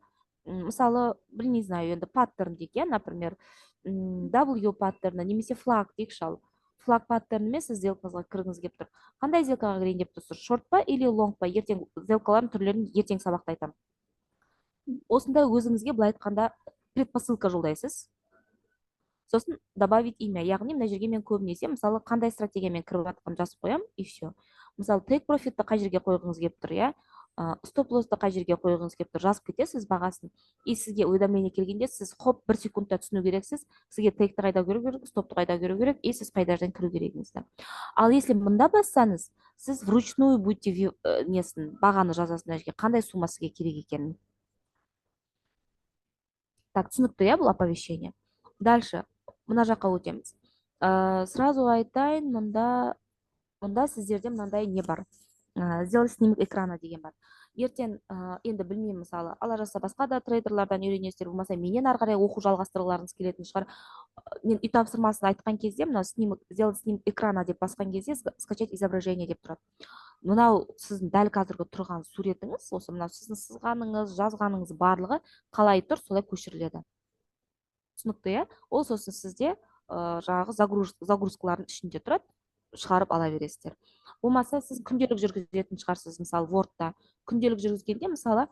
мысалы, не знаю, енді паттерн дейік, иә, например, W паттерні немесе флаг дейікші, ал флаг паттернімен сіз сделкаңызға кіргіңіз келіп тұр. Қандай сделкаға кірейін деп тұрсыз, шорт па или лонг па? Ертең сделкалардың түрлерін ертең сабақта айтамын. Осында өзіңізге былай айтқанда предпосылка жолдайсыз. Сосын добавить имя, яғни мына жерге мен көбінесе мысалы қандай стратегиямен кіріп жатқанын жазып қоямын и все. Мысалы тейк профитті қай жерге қойғыңыз келіп тұр, иә, стоп лоссты қай жерге қойғыңыз келіп тұр, жазып кетесіз бағасын. И сізге уведомление келгенде сіз хоп 1 секундта түсіну керексіз, сізге тейкті қайда көру керек, стопты қайда көру керек, и сіз қайда жерден кіру керегіңізді. Ал если мында бассаңыз, сіз вручную будете несін бағаны жазасыз, мына жерге қандай сумма сізге керек екенін. Так, түсінікті, иә, бұл оповещение. Дальше мына жаққа өтеміз. Сразу айтайын, мұнда сіздерде мынандай не бар, сделать снимок экрана деген бар. Ертең енді білмеймін, мысалы ала жазса басқа да трейдерлардан үйренесіздер, болмаса менен ары қарай оқу жалғастырғыларыңыз келетін шығар. Мен үй тапсырмасын айтқан кезде мына сделать снимок экрана деп басқан кезде скачать изображение деп тұрады. Мынау сіздің дәл қазіргі тұрған суретіңіз, осы мынау сіздің сызғаныңыз, жазғаныңыз барлығы қалай тұр, солай көшіріледі. Түсінікті, иә? Ол сосын сізде жаңағы загрузкалардың ішінде тұрады, шығарып ала бересіздер. Болмаса сіз күнделік жүргізетін шығарсыз, мысалы Wordта күнделік жүргізгенде мысалы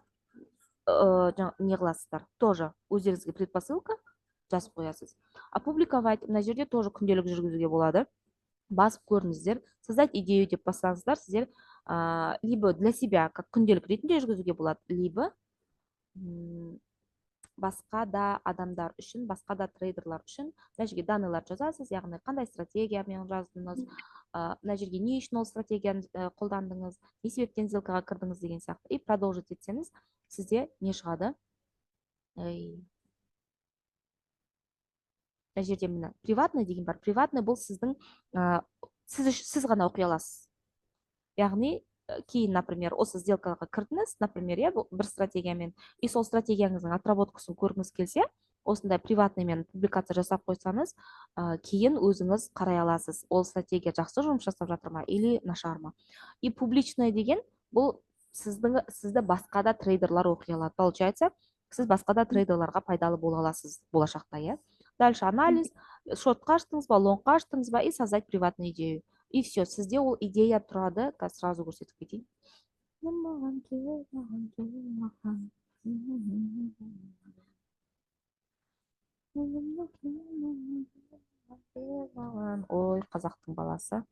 не қыласыздар, тоже өздеріңізге предпосылка жазып қоясыз. Опубликовать, мына жерде тоже күнделік жүргізуге болады. Басып көріңіздер, создать идею деп бассаңыздар, сіздер либо для себя как күнделік ретінде жүргізуге болады, либо басқа да адамдар үшін, басқа да трейдерлар үшін мына жерге данныйлар жазасыз, яғни қандай стратегиямен жаздыңыз, мына жерге не үшін ол стратегияны қолдандыңыз, не себептен сделкаға кірдіңіз деген сияқты. И продолжить етсеңіз, сізде не шығады? Мына жерде міне приватный деген бар. Приватный бұл сіздің сіз ғана оқи аласыз. Яғни кейін, например, осы сделкаға кірдіңіз, например, иә, бір стратегиямен, и сол стратегияңыздың отработкасын көргіңіз келсе, осындай приватныймен публикация жасап қойсаңыз, кейін өзіңіз қарай аласыз, ол стратегия жақсы жұмыс жасап жатыр ма или нашар ма. И публичный деген бұл сізді басқа да трейдерлар оқи алады. Получается, сіз басқа да трейдерларға пайдалы бола аласыз болашақта, иә. Дальше анализ, шортқа аштыңыз ба, лонгқа аштыңыз ба, и создать приватную идею. И все, сізде ол идея тұрады, сразу көрсетіп кетейін. Ой, қазақтың баласы.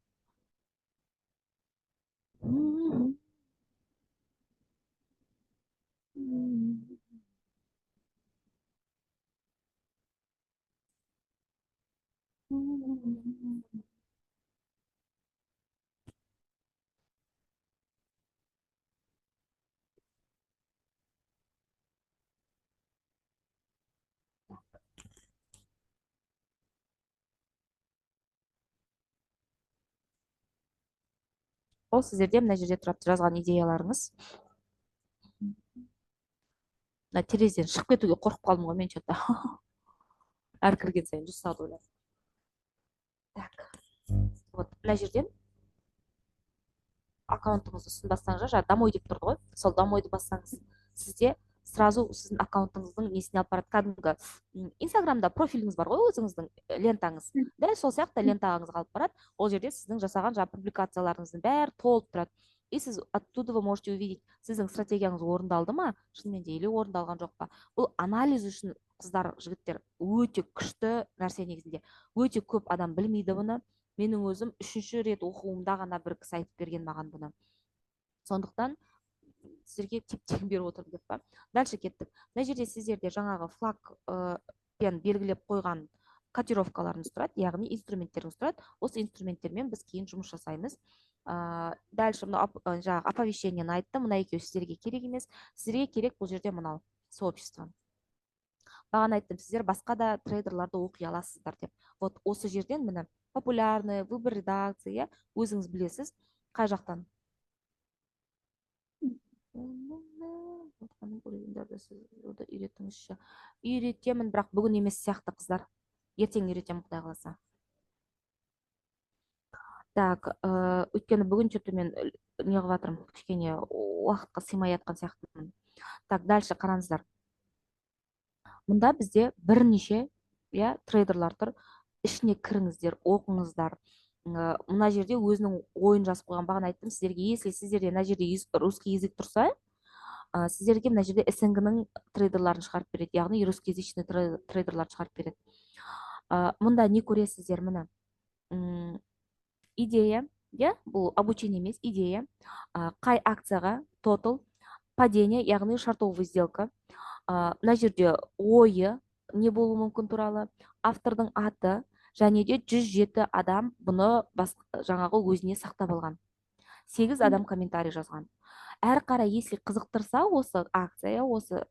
Ол сіздерде мына жерде тұрады жазған идеяларыңыз. Мына терезеден шығып кетуге қорқып қалдым ғой мен че-то. Әр кірген сайын 100 сағат ойлап. Так. Вот мына жерден аккаунтыңызды ұсын бассаңыз, жаңа домой деп тұрды ғой, сол домойды бассаңыз, сізде сразу сіздің аккаунтыңыздың несіне алып барады. Кәдімгі инстаграмда профиліңіз бар ғой, өзіңіздің лентаңыз, дәл сол сияқты лентаңызға алып барады. Ол жерде сіздің жасаған жаңа публикацияларыңыздың бәрі толып тұрады. И сіз оттуда вы можете увидеть, сіздің стратегияңыз орындалды ма, шынымен де, или орындалған жоқ па. Бұл анализ үшін, қыздар, жігіттер, өте күшті нәрсе негізінде. Өте көп адам білмейді бұны. Менің өзім 3-ші рет оқуымда ғана бір кісі айтып берген маған бұны. Сондықтан сіздерге типтен беріп отырмын деп па. Дальше кеттік. Мына жерде сіздерде жаңағы флаг пен белгілеп қойған котировкаларымыз тұрады, яғни инструменттеріміз тұрады. Осы инструменттермен біз кейін жұмыс жасаймыз. Дальше мына жаңағы оповещениені айттым, мына екеуі сіздерге керек емес. Сіздерге керек бұл жерде мынау сообщество. Бағана айттым, сіздер басқа да трейдерларды оқи аласыздар деп. Вот осы жерден міне популярный, выбор редакция, өзіңіз білесіз қай жақтан. Үйретемін, бірақ бүгін емес сияқты қыздар. Ертең үйретемін, Құдай қаласа. Так, өйткені бүгін что-то мен не қылып жатырмын, кішкене уақытқа сыймай жатқан сияқтымын. Так, дальше қараңыздар. Мұнда бізде бірнеше трейдерлар тұр. Ішіне кіріңіздер, оқыңыздар. Мына жерде өзінің ойын жазып қойған. Бағана айттым сіздерге, если сіздерде мына жерде русский язык тұрса, сіздерге мына жерде СНГ-ның трейдерларын шығарып береді, яғни русскоязычный трейдерларды шығарып береді. Мұнда не көресіздер? Міне идея, бұл обучение емес, идея, қай акцияға тотал, падение, яғни шартовый сделка, мына жерде ойы не болуы мүмкін туралы, автордың аты, және де 107 адам бұны жаңағы өзіне сақтап алған. 8 адам комментарий жазған. Әр қарай, если қызықтырса осы акция, осы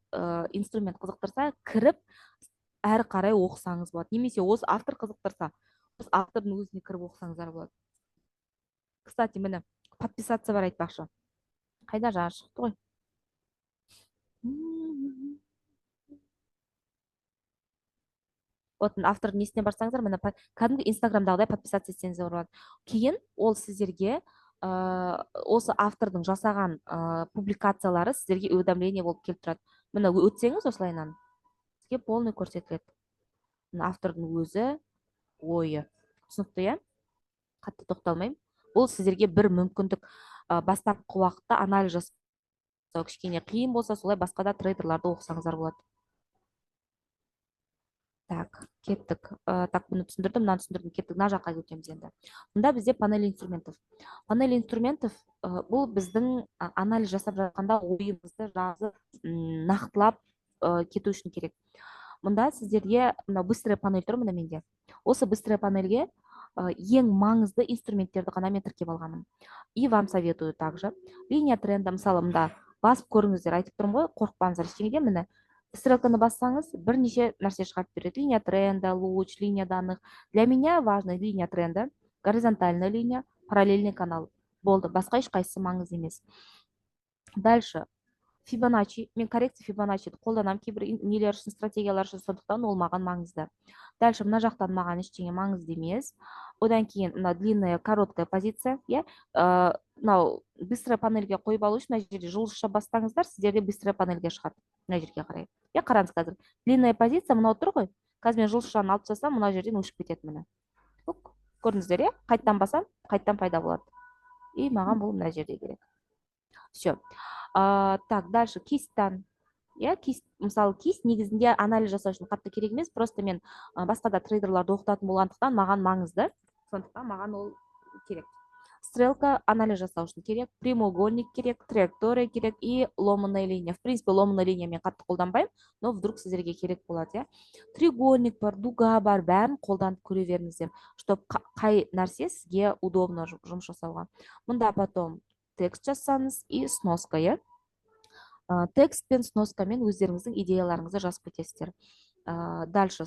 инструмент қызықтырса, кіріп әр қарай оқысаңыз болады. Немесе осы автор қызықтырса, осы автордың өзіне кіріп оқысаңыздар болады. Кстати, міне подписаться бар айтпақшы. Қайда жаңа шықты ғой. Вот автордың несіне барсаңыздар, міне кәдімгі инстаграмдағыдай подписаться етсеңіздер болады. Кейін ол сіздерге осы автордың жасаған публикациялары сіздерге уведомление болып келіп тұрады. Міне өтсеңіз осылайынан сізге полный көрсетіледі. Автордың өзі, ойы. Түсінікті, қатты тоқталмаймын. Бұл сіздерге бір мүмкіндік. Бастапқы уақытта анализ жасау кішкене қиын болса, солай басқа да трейдерларды оқысаңыздар болады. Так, кеттік. Так, бұны түсіндірдім, мынаны түсіндірдім, кеттік. Мына жаққа өтеміз енді. Мұнда бізде панель инструментов. Панель инструментов бұл біздің анализ жасап жатқанда ойымызды жазып, нақтылап кету үшін керек. Мұнда сіздерге быстрая панель тұр, мына менде. Осы быстрая панельге ең маңызды инструменттерді ғана мен тіркеп алғанмын. И вам советую также. Линия тренда, мысалы мұнда басып көріңіздер, айтып тұрмын ғой, қорықпаңыздар ештеңеден. Міне стрелканы бассаңыз бірнеше нәрсе шығарып береді. Линия тренда, луч, линия данных. Для меня важна линия тренда, горизонтальная линия, параллельный канал. Болды, басқа ешқайсысы маңызды емес. Дальше Фибоначчи, мен коррекция Фибоначчиді қолданамын кейбір нелер үшін, стратегиялар үшін, сондықтан ол маған маңызды. Дальше мына жақтан маған ештеңе маңызды емес. Одан кейін мына длинная короткая позиция, мынау быстрая панельге қойып алу үшін мына жерде жұлдызша бассаңыздар, сіздерде быстрая панельге шығады. Мына жерге қарай. Қараңыз қазір. Длинная позиция мынау тұр ғой. Қазір мен жұлдызшаны алып тастасам, мына жерден өшіп кетеді міне. Көрдіңіздер, қайттан басам, қайттан пайда болады. И маған бұл мына жерде керек. Все. Так, дальше кисттан. Мысалы, кист негізінде анализ жасау үшін қатты керек емес, просто мен басқа да трейдерларды оқытатын болғандықтан маған маңызды, сондықтан маған ол керек. Стрелка анализ жасау үшін керек, прямоугольник керек, траектория керек и ломаная линия. В принципе, ломаная линия мен қатты қолданбаймын, но вдруг сіздерге керек болады. Треугольник бар, дуга бар, бәрін қолданып көре беріңіздер, чтобы қай нәрсе сізге удобно жұмыс жасауға. Мұнда потом текст жазсаңыз и сноска, текст пен сноскамен өздеріңіздің идеяларыңызды жазып кетесіздер. Дальше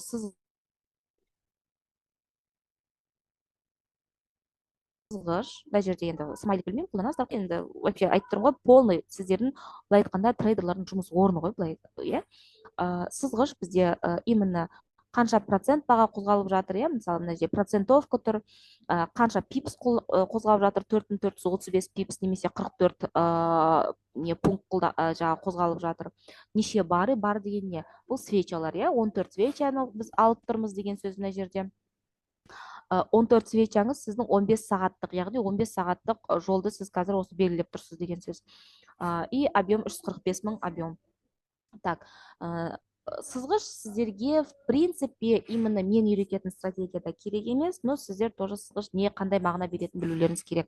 сызғыш, бұл жерде енді смайлик білмеймін, қолданасыздар, енді вообще айтып тұрмын ғой, полный сіздердің былай айтқанда трейдерлардың жұмыс орны ғой, былай. Сызғыш бізде именно қанша процент баға қозғалып жатыр, мысалы мына жерде процентовка тұр, қанша пипс қозғалып жатыр, 4435 пипс немесе 44 пункт қозғалып жатыр. Неше бар деген не? Бұл свечалар, 14 свечаны біз алып тұрмыз деген сөз мына жерде. 14 свечаңыз сіздің 15 сағаттық, яғни 15 сағаттық жолды сіз қазір осы белгілеп тұрсыз деген сөз. И объем 345 мың объем. Так, сызғыш сіздерге в принципе именно мен үйрететін стратегияда керек емес, но сіздер тоже сызғыш не қандай мағына беретін білулеріңіз керек.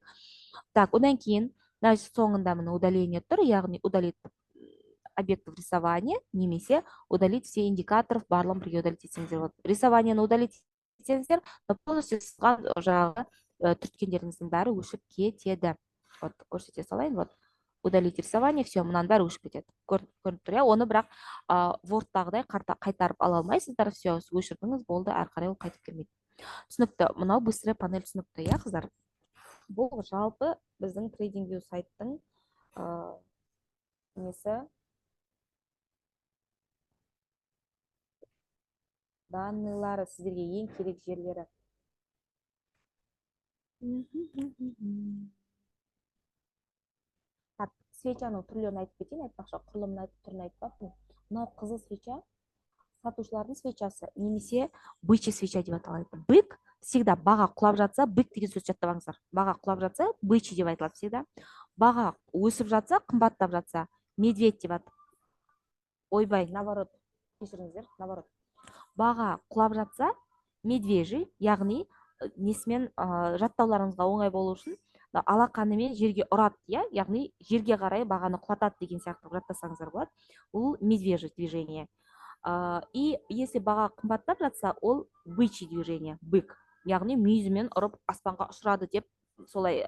Так, одан кейін соңында мына удаление тұр, яғни удалить объектов рисования немесе удалить все индикаторов барлығын бірге удалить етсеңіздер болады. Рисованияны удалить етсеңіздер, полностью сызған жаңағы түрткендеріңіздің бәрі өшіп кетеді. Вот көрсете салайын, вот удалить рисование, все, мынаның бәрі өшіп кетеді. Көрініп тұр, иә? Оны бірақ Word-тағыдай қайтарып ала алмайсыздар, все, өшірдіңіз, болды, әрі қарай ол қайтып келмейді. Түсінікті. Мынау быстрый панель түсінікті, иә қыздар? Бұл жалпы біздің TradingView сайттың несі, данныйлары, сіздерге ең керек жерлері. Так, свечаның түрлерін айтып кетейін, айтпақшы, құрылымын айтып, түрін айтпаппын. Мынау қызыл свеча сатушылардың свечасы, немесе бычий свеча деп аталады. Бык всегда баға құлап жатса, бык деген сөз жаттап баға құлап жатса, бычий деп айтылады всегда. Баға өсіп жатса, қымбаттап жатса, медведь деп аталады. Ойбай, наоборот, кешіріңіздер, наоборот. Баға құлап жатса, медвежий, яғни несімен жаттауларыңызға оңай болу үшін алақанымен жерге ұрады, яғни жерге қарай бағаны құлатады деген сияқты жаттасаңыздар болады. Бұл медвежий движение. И если баға қымбаттап жатса, ол бычий движение, бык, яғни мүйізімен ұрып аспанға ұшырады деп, солай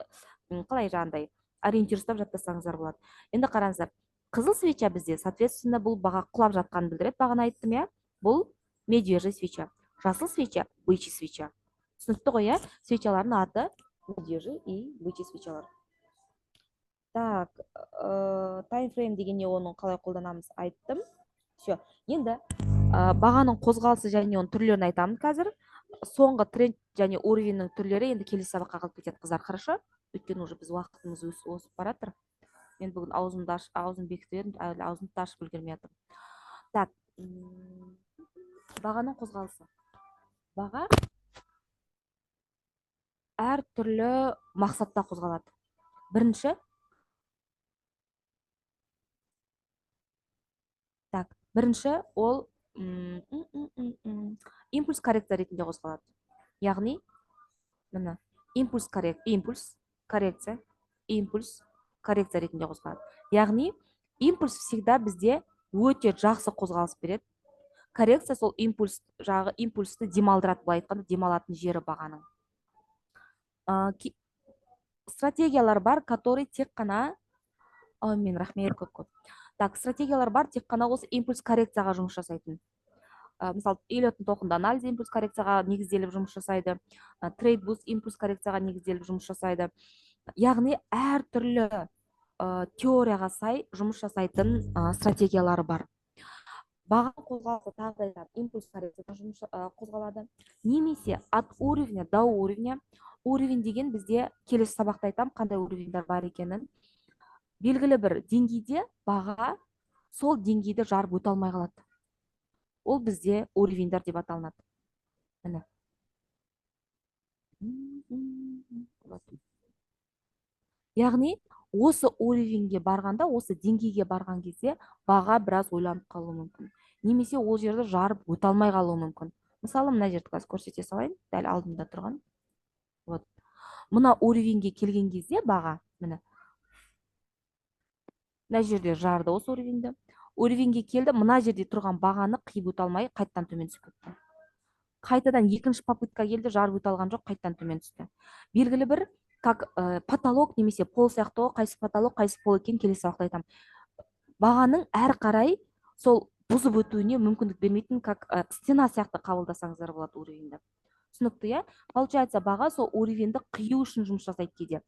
қалай жаңағыдай ориентир ұстап жаттасаңыздар болады. Енді қараңыздар, қызыл свеча бізде, соответственно, бұл баға құлап жатқанын білдіреді, бағана айттым, иә? Бұл медвежий свеча. Жасыл свеча, бычий свеча. Түсінікті ғой, иә? Свечалардың аты медвежий и бычий свечалар. Так, таймфрейм деген не, оның қалай қолданамыз айттым. Все. Енді бағаның қозғалысы және оның түрлерін айтамын қазір. Соңғы тренд және уровеньнің түрлері енді келесі сабаққа қалып кетеді, қыздар, хорошо? Өйткені уже біз уақытымыз өсіп бара жатыр. Мен бүгін аузын бекітіп едім, әлі аузымды ашып үлгермей жатырмын. Так, бағаның қозғалысы. Баға әр түрлі мақсатта қозғалады. Бірінші, ол импульс коррекция ретінде қозғалады. Яғни, міне, импульс коррекция ретінде қозғалады. Яғни, импульс всегда бізде өте жақсы қозғалыс береді. Коррекция сол импульсті демалдырады, былай айтқанда, демалатын жері бағаның. Стратегиялар бар, который тек қана, мен рахмет көп. Так, стратегиялар бар, тек қана осы импульс коррекцияға жұмыс жасайтын. Мысалы, Эллиоттың тоқында анализ импульс коррекцияға негізделіп жұмыс жасайды, трейдбус импульс коррекцияға негізделіп жұмыс жасайды. Яғни, әр түрлі теорияға сай жұмыс жасайтын стратегиялары бар. Баға қозғалысы тағы да импульс коррекцияда қозғалады. Немесе от уровня до уровня. Уровень деген бізде келесі сабақта айтам, қандай уровеньдер бар екенін. Белгілі бір деңгейде баға сол деңгейді жарып өте алмай қалады. Ол бізде уровеньдер деп аталынады. Міне. Яғни, осы уровеньге барғанда, осы деңгейге барған кезде баға біраз ойланып қалуы мүмкін. Немесе ол жерді жарып өте алмай қалуы мүмкін. Мысалы, мына жерді қазір көрсете салайын, дәл алдымда тұрған. Вот. Мына уровеньге келген кезде баға, міне, мына жерде жарды осы уровеньді. Уровеньге келді, мына жерде тұрған бағаны қиып өте алмай, қайттан төмен түсіп кетті. Қайтадан екінші попытка келді, жарып өте алған жоқ, қайттан төмен түсті. Белгілі бір, как потолок немесе пол сияқты, қайсы потолок, қайсы пол екен келесі сабақта айтамын. Бағаның әр қарай сол бұзып өтуіне мүмкіндік бермейтін, как стена сияқты қабылдасаңыздар болады уровеньді. Түсінікті, иә? Получается, баға сол уровеньді қию үшін жұмыс жасайды кейде.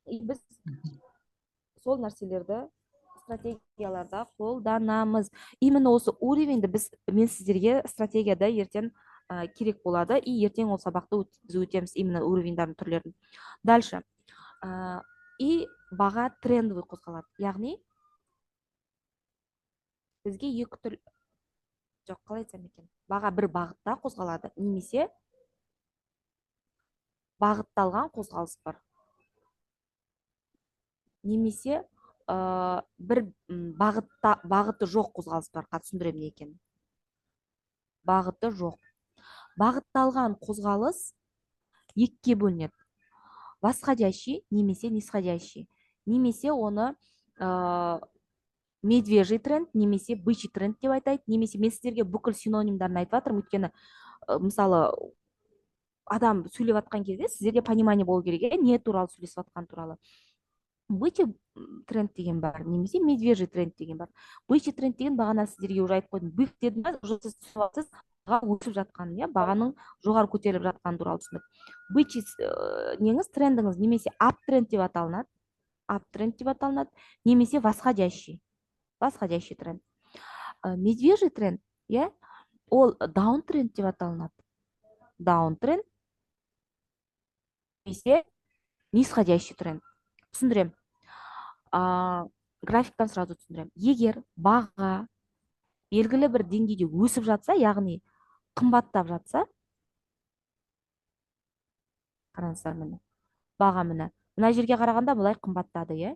Біз сол нәрселерді стратегияларда қолданамыз. Именно осы уровеньді мен сіздерге стратегияда ертең керек болады, и ертең ол сабақты біз өтеміз именно уровеньдардың түрлерін. Дальше. И баға трендовый қозғалады. Яғни, бізге екі түрлі, жоқ, қалай айтсам екен, баға бір бағытта қозғалады, немесе бағытталған қозғалыс бар. Немесе бір бағыты жоқ қозғалыс бар. Түсіндірем не екен. Бағыты жоқ. Бағытталған қозғалыс екіге бөлінеді. Восходящий немесе нисходящий. Немесе оны медвежий тренд, немесе бычий тренд деп айтайды. Немесе мен сіздерге бүкіл синонимдарын айтып жатырмын, өйткені мысалы адам сөйлеп жатқан кезде сіздерде понимание болу керек, не туралы сөйлесіп жатқан туралы. Бычий тренд деген бар, немесе медвежий тренд деген бар. Бычий тренд деген бағана сіздерге уже айтып қойдым. Бык дедім ба, уже сіз түсініп аласыз, баға өсіп жатқанын, иә, бағаның жоғары көтеріліп жатқаны туралы түсіндік. Бычий неңіз, трендіңіз немесе ап тренд деп аталынады, немесе восходящий тренд. Медвежий тренд, иә, ол даун тренд деп аталынады. Даун тренд немесе нисходящий тренд. Түсіндірем. Графиктан сразу түсіндірем. Егер баға белгілі бір деңгейде өсіп жатса, яғни қымбаттап жатса, қараңыздар міне, баға мына жерге қарағанда былай қымбаттады, иә.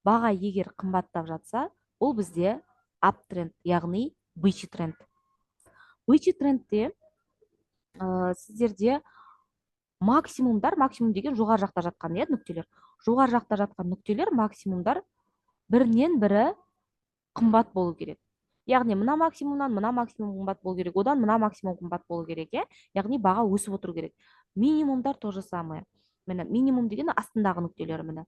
Баға егер қымбаттап жатса, ол бізде ап тренд, яғни бычий тренд. Бычий трендте сіздерде максимум деген жоғары жақта жатқан, иә, нүктелер. Жоғары жақта жатқан нүктелер, максимумдар бірінен бірі қымбат болу керек. Яғни мына максимумнан мына максимум қымбат болу керек, одан мына максимум қымбат болу керек, иә. Яғни баға өсіп отыру керек. Минимумдар тоже самое. Міне минимум деген астындағы нүктелер міне.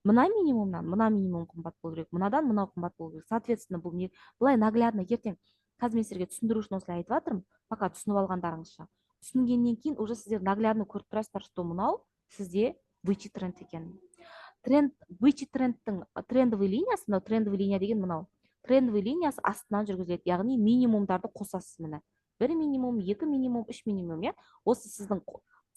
Мына минимумнан мына минимум қымбат болу керек, мынадан мынау қымбат болу керек. Соответственно, бұл не былай наглядно ертең қазір мен сіздерге түсіндіру үшін осылай айтып жатырмын, пока түсініп алғандарыңызша. Түсінгеннен кейін уже сіздер наглядно көріп тұрасыздар, что мынау сізде бычий тренд екен. Бычий трендтің трендовый линиясы, мынау трендовый линия деген мынау. Трендовый линиясы астынан жүргізіледі, яғни минимумдарды қосасыз міне. 1 минимум, 2 минимум, 3 минимум, иә. Осы сіздің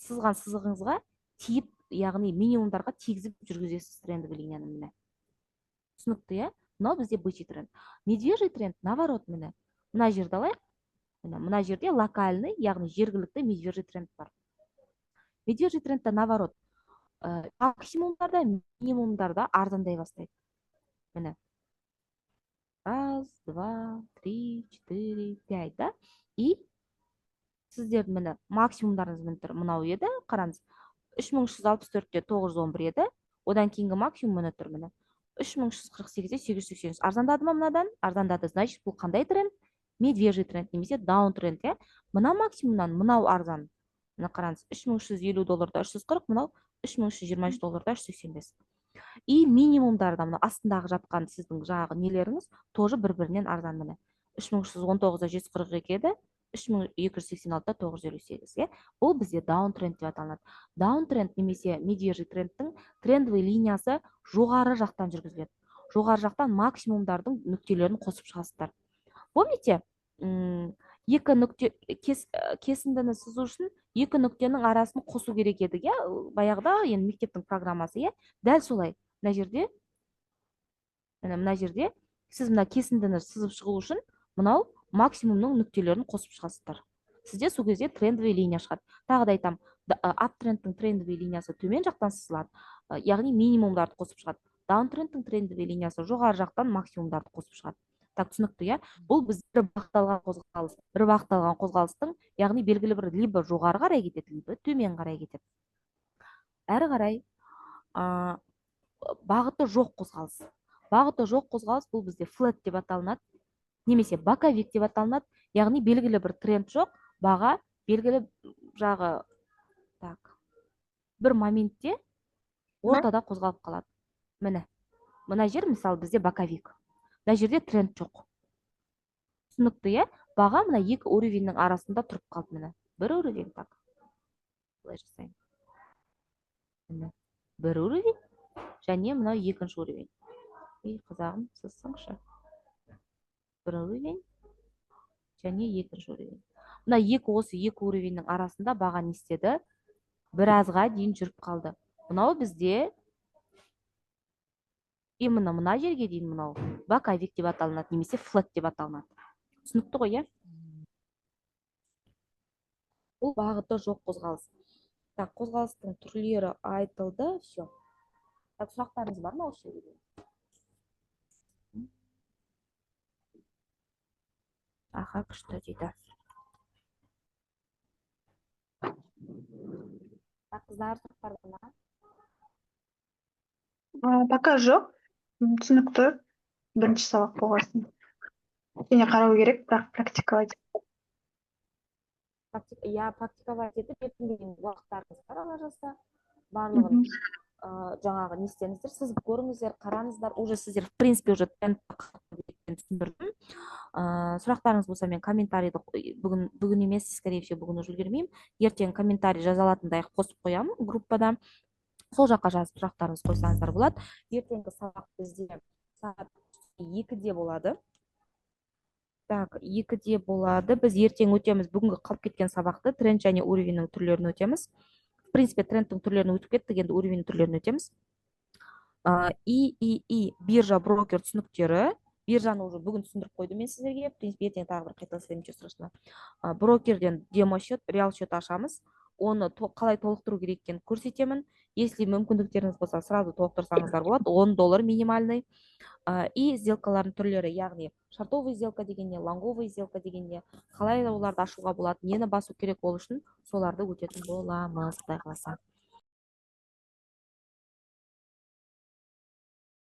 сызған сызығыңызға тиіп, яғни минимумдарға тигізіп жүргізесіз трендовый линияны міне. Түсінікті, иә? Мынау бізде бычий тренд. Медвежий тренд наоборот міне. Мына жерді алайық. Мына жерде локальный, яғни жергілікті медвежий тренд бар. Медвежий трендта наоборот, максимумдарда, минимумдарда арзандай бастайды. Міне. 1, 2, 3, 4, 5, да? И сіздердің міне максимумдарыңыз міне тұр. Мынау еді, қараңыз. 3364-те 911 еді. Одан кейінгі максимум міне тұр міне. 3348-те 880. Арзандады ма мынадан? Арзандады. Значит, бұл қандай тренд? Медвежий тренд немесе даун тренд, иә. Мына максимумнан мынау арзан. Мына қараңыз, $3350 340, мынау $3323 385. И минимумдарда мына астындағы жатқан сіздің жаңағы нелеріңіз тоже бір-бірінен арзан міне. 3319-да 742 еді, 3286-да 958, иә. Бұл бізде даун тренд деп аталынады. Даун тренд немесе медвежий трендтің трендовый линиясы жоғары жақтан жүргізіледі. Жоғары жақтан максимумдардың нүктелерін қосып шығасыздар. Помните, екі нүкте кесіндіні сызу үшін екі нүктенің арасын қосу керек еді, иә? Баяғыда енді мектептің программасы, иә? Дәл солай. Мына жерде сіз мына кесіндіні сызып шығу үшін мынау максимумның нүктелерін қосып шығасыздар. Сізде сол кезде трендовый линия шығады. Тағы да айтам, ап трендтің трендовый линиясы төмен жақтан сызылады, яғни минимумдарды қосып шығады. Даун трендтің трендовый линиясы жоғары жақтан максимумдарды қосып шығады. Так, түсінікті, иә? Бұл біз бір бағытталған қозғалыс. Бір бағытталған қозғалыстың, яғни белгілі бір либо жоғары қарай кетеді, либо төмен қарай кетеді. Әрі қарай бағыты жоқ қозғалыс. Бағыты жоқ қозғалыс бұл бізде флэт деп аталынады, немесе боковик деп аталынады. Яғни белгілі бір тренд жоқ, баға белгілі жағы бір моментте ортада қозғалып қалады. Міне, мына жер мысалы бізде боковик. Мына жерде тренд жоқ. Түсінікті, иә? Баға мына екі уровеньнің арасында тұрып қалды міне. Бір уровень, так. Былай жасайын. Міне, бір уровень, және мынау екінші уровень. Қызағым, сызсаңшы. Бір уровень, және екінші уровень. Мына осы екі уровеньнің арасында баға не істеді? Біразға дейін жүріп қалды. Мынау бізде именно мына жерге дейін мынау боковик деп аталынады, немесе флэт деп аталынады. Түсінікті ғой, иә? Бұл бағыты жоқ қозғалыс. Так, қозғалыстың түрлері айтылды, все. Так, сұрақтарыңыз бар ма осы жерде? Аха, күшті дейді. Так, қыздар, сұрақтар бар ма? Пока жоқ. Түсінікті. Бірінші сабақ болғасын. Және қарау керек, бірақ практиковать. иә, практиковать етіп ертеңгі уақыттарыңыз бар ала жазда барлығын Мгм. жаңағы не істеңіздер, сызып көріңіздер, қараңыздар, уже сіздер в принципе уже түсіндірдім. Сұрақтарыңыз болса мен комментарийді бүгін емес, скорее всего бүгін уже үлгермеймін, ертең комментарий жаза алатындай қосып қоямын группада, сол жаққа жазып сұрақтарыңызды қойсаңыздар болады. Ертеңгі сабақ бізде сағат 2-де болады. Так, 2-де болады. Біз ертең өтеміз бүгінгі қалып кеткен сабақты, тренд және уровеньнің түрлерін өтеміз. В принципе, трендтің түрлерін өтіп кеттік, енді уровеньнің түрлерін өтеміз. И биржа брокер түсініктері. Биржаны уже бүгін түсіндіріп қойдым мен сіздерге. В принципе, ертең тағы бір қайталасам, ничего страшного. Брокерден демо счет, реал счет ашамыз. Оны қалай толықтыру керек екенін көрсетемін. Если мүмкіндіктеріңіз болса, сразу толықтырсаңыздар болады. $10 минимальный. И сделкалардың түрлері, яғни шартовый сделка дегенне, лонговый сделка дегенне, қалай оларды ашуға болады, нені басу керек ол үшін соларды өтетін боламыз, құдай қаласа.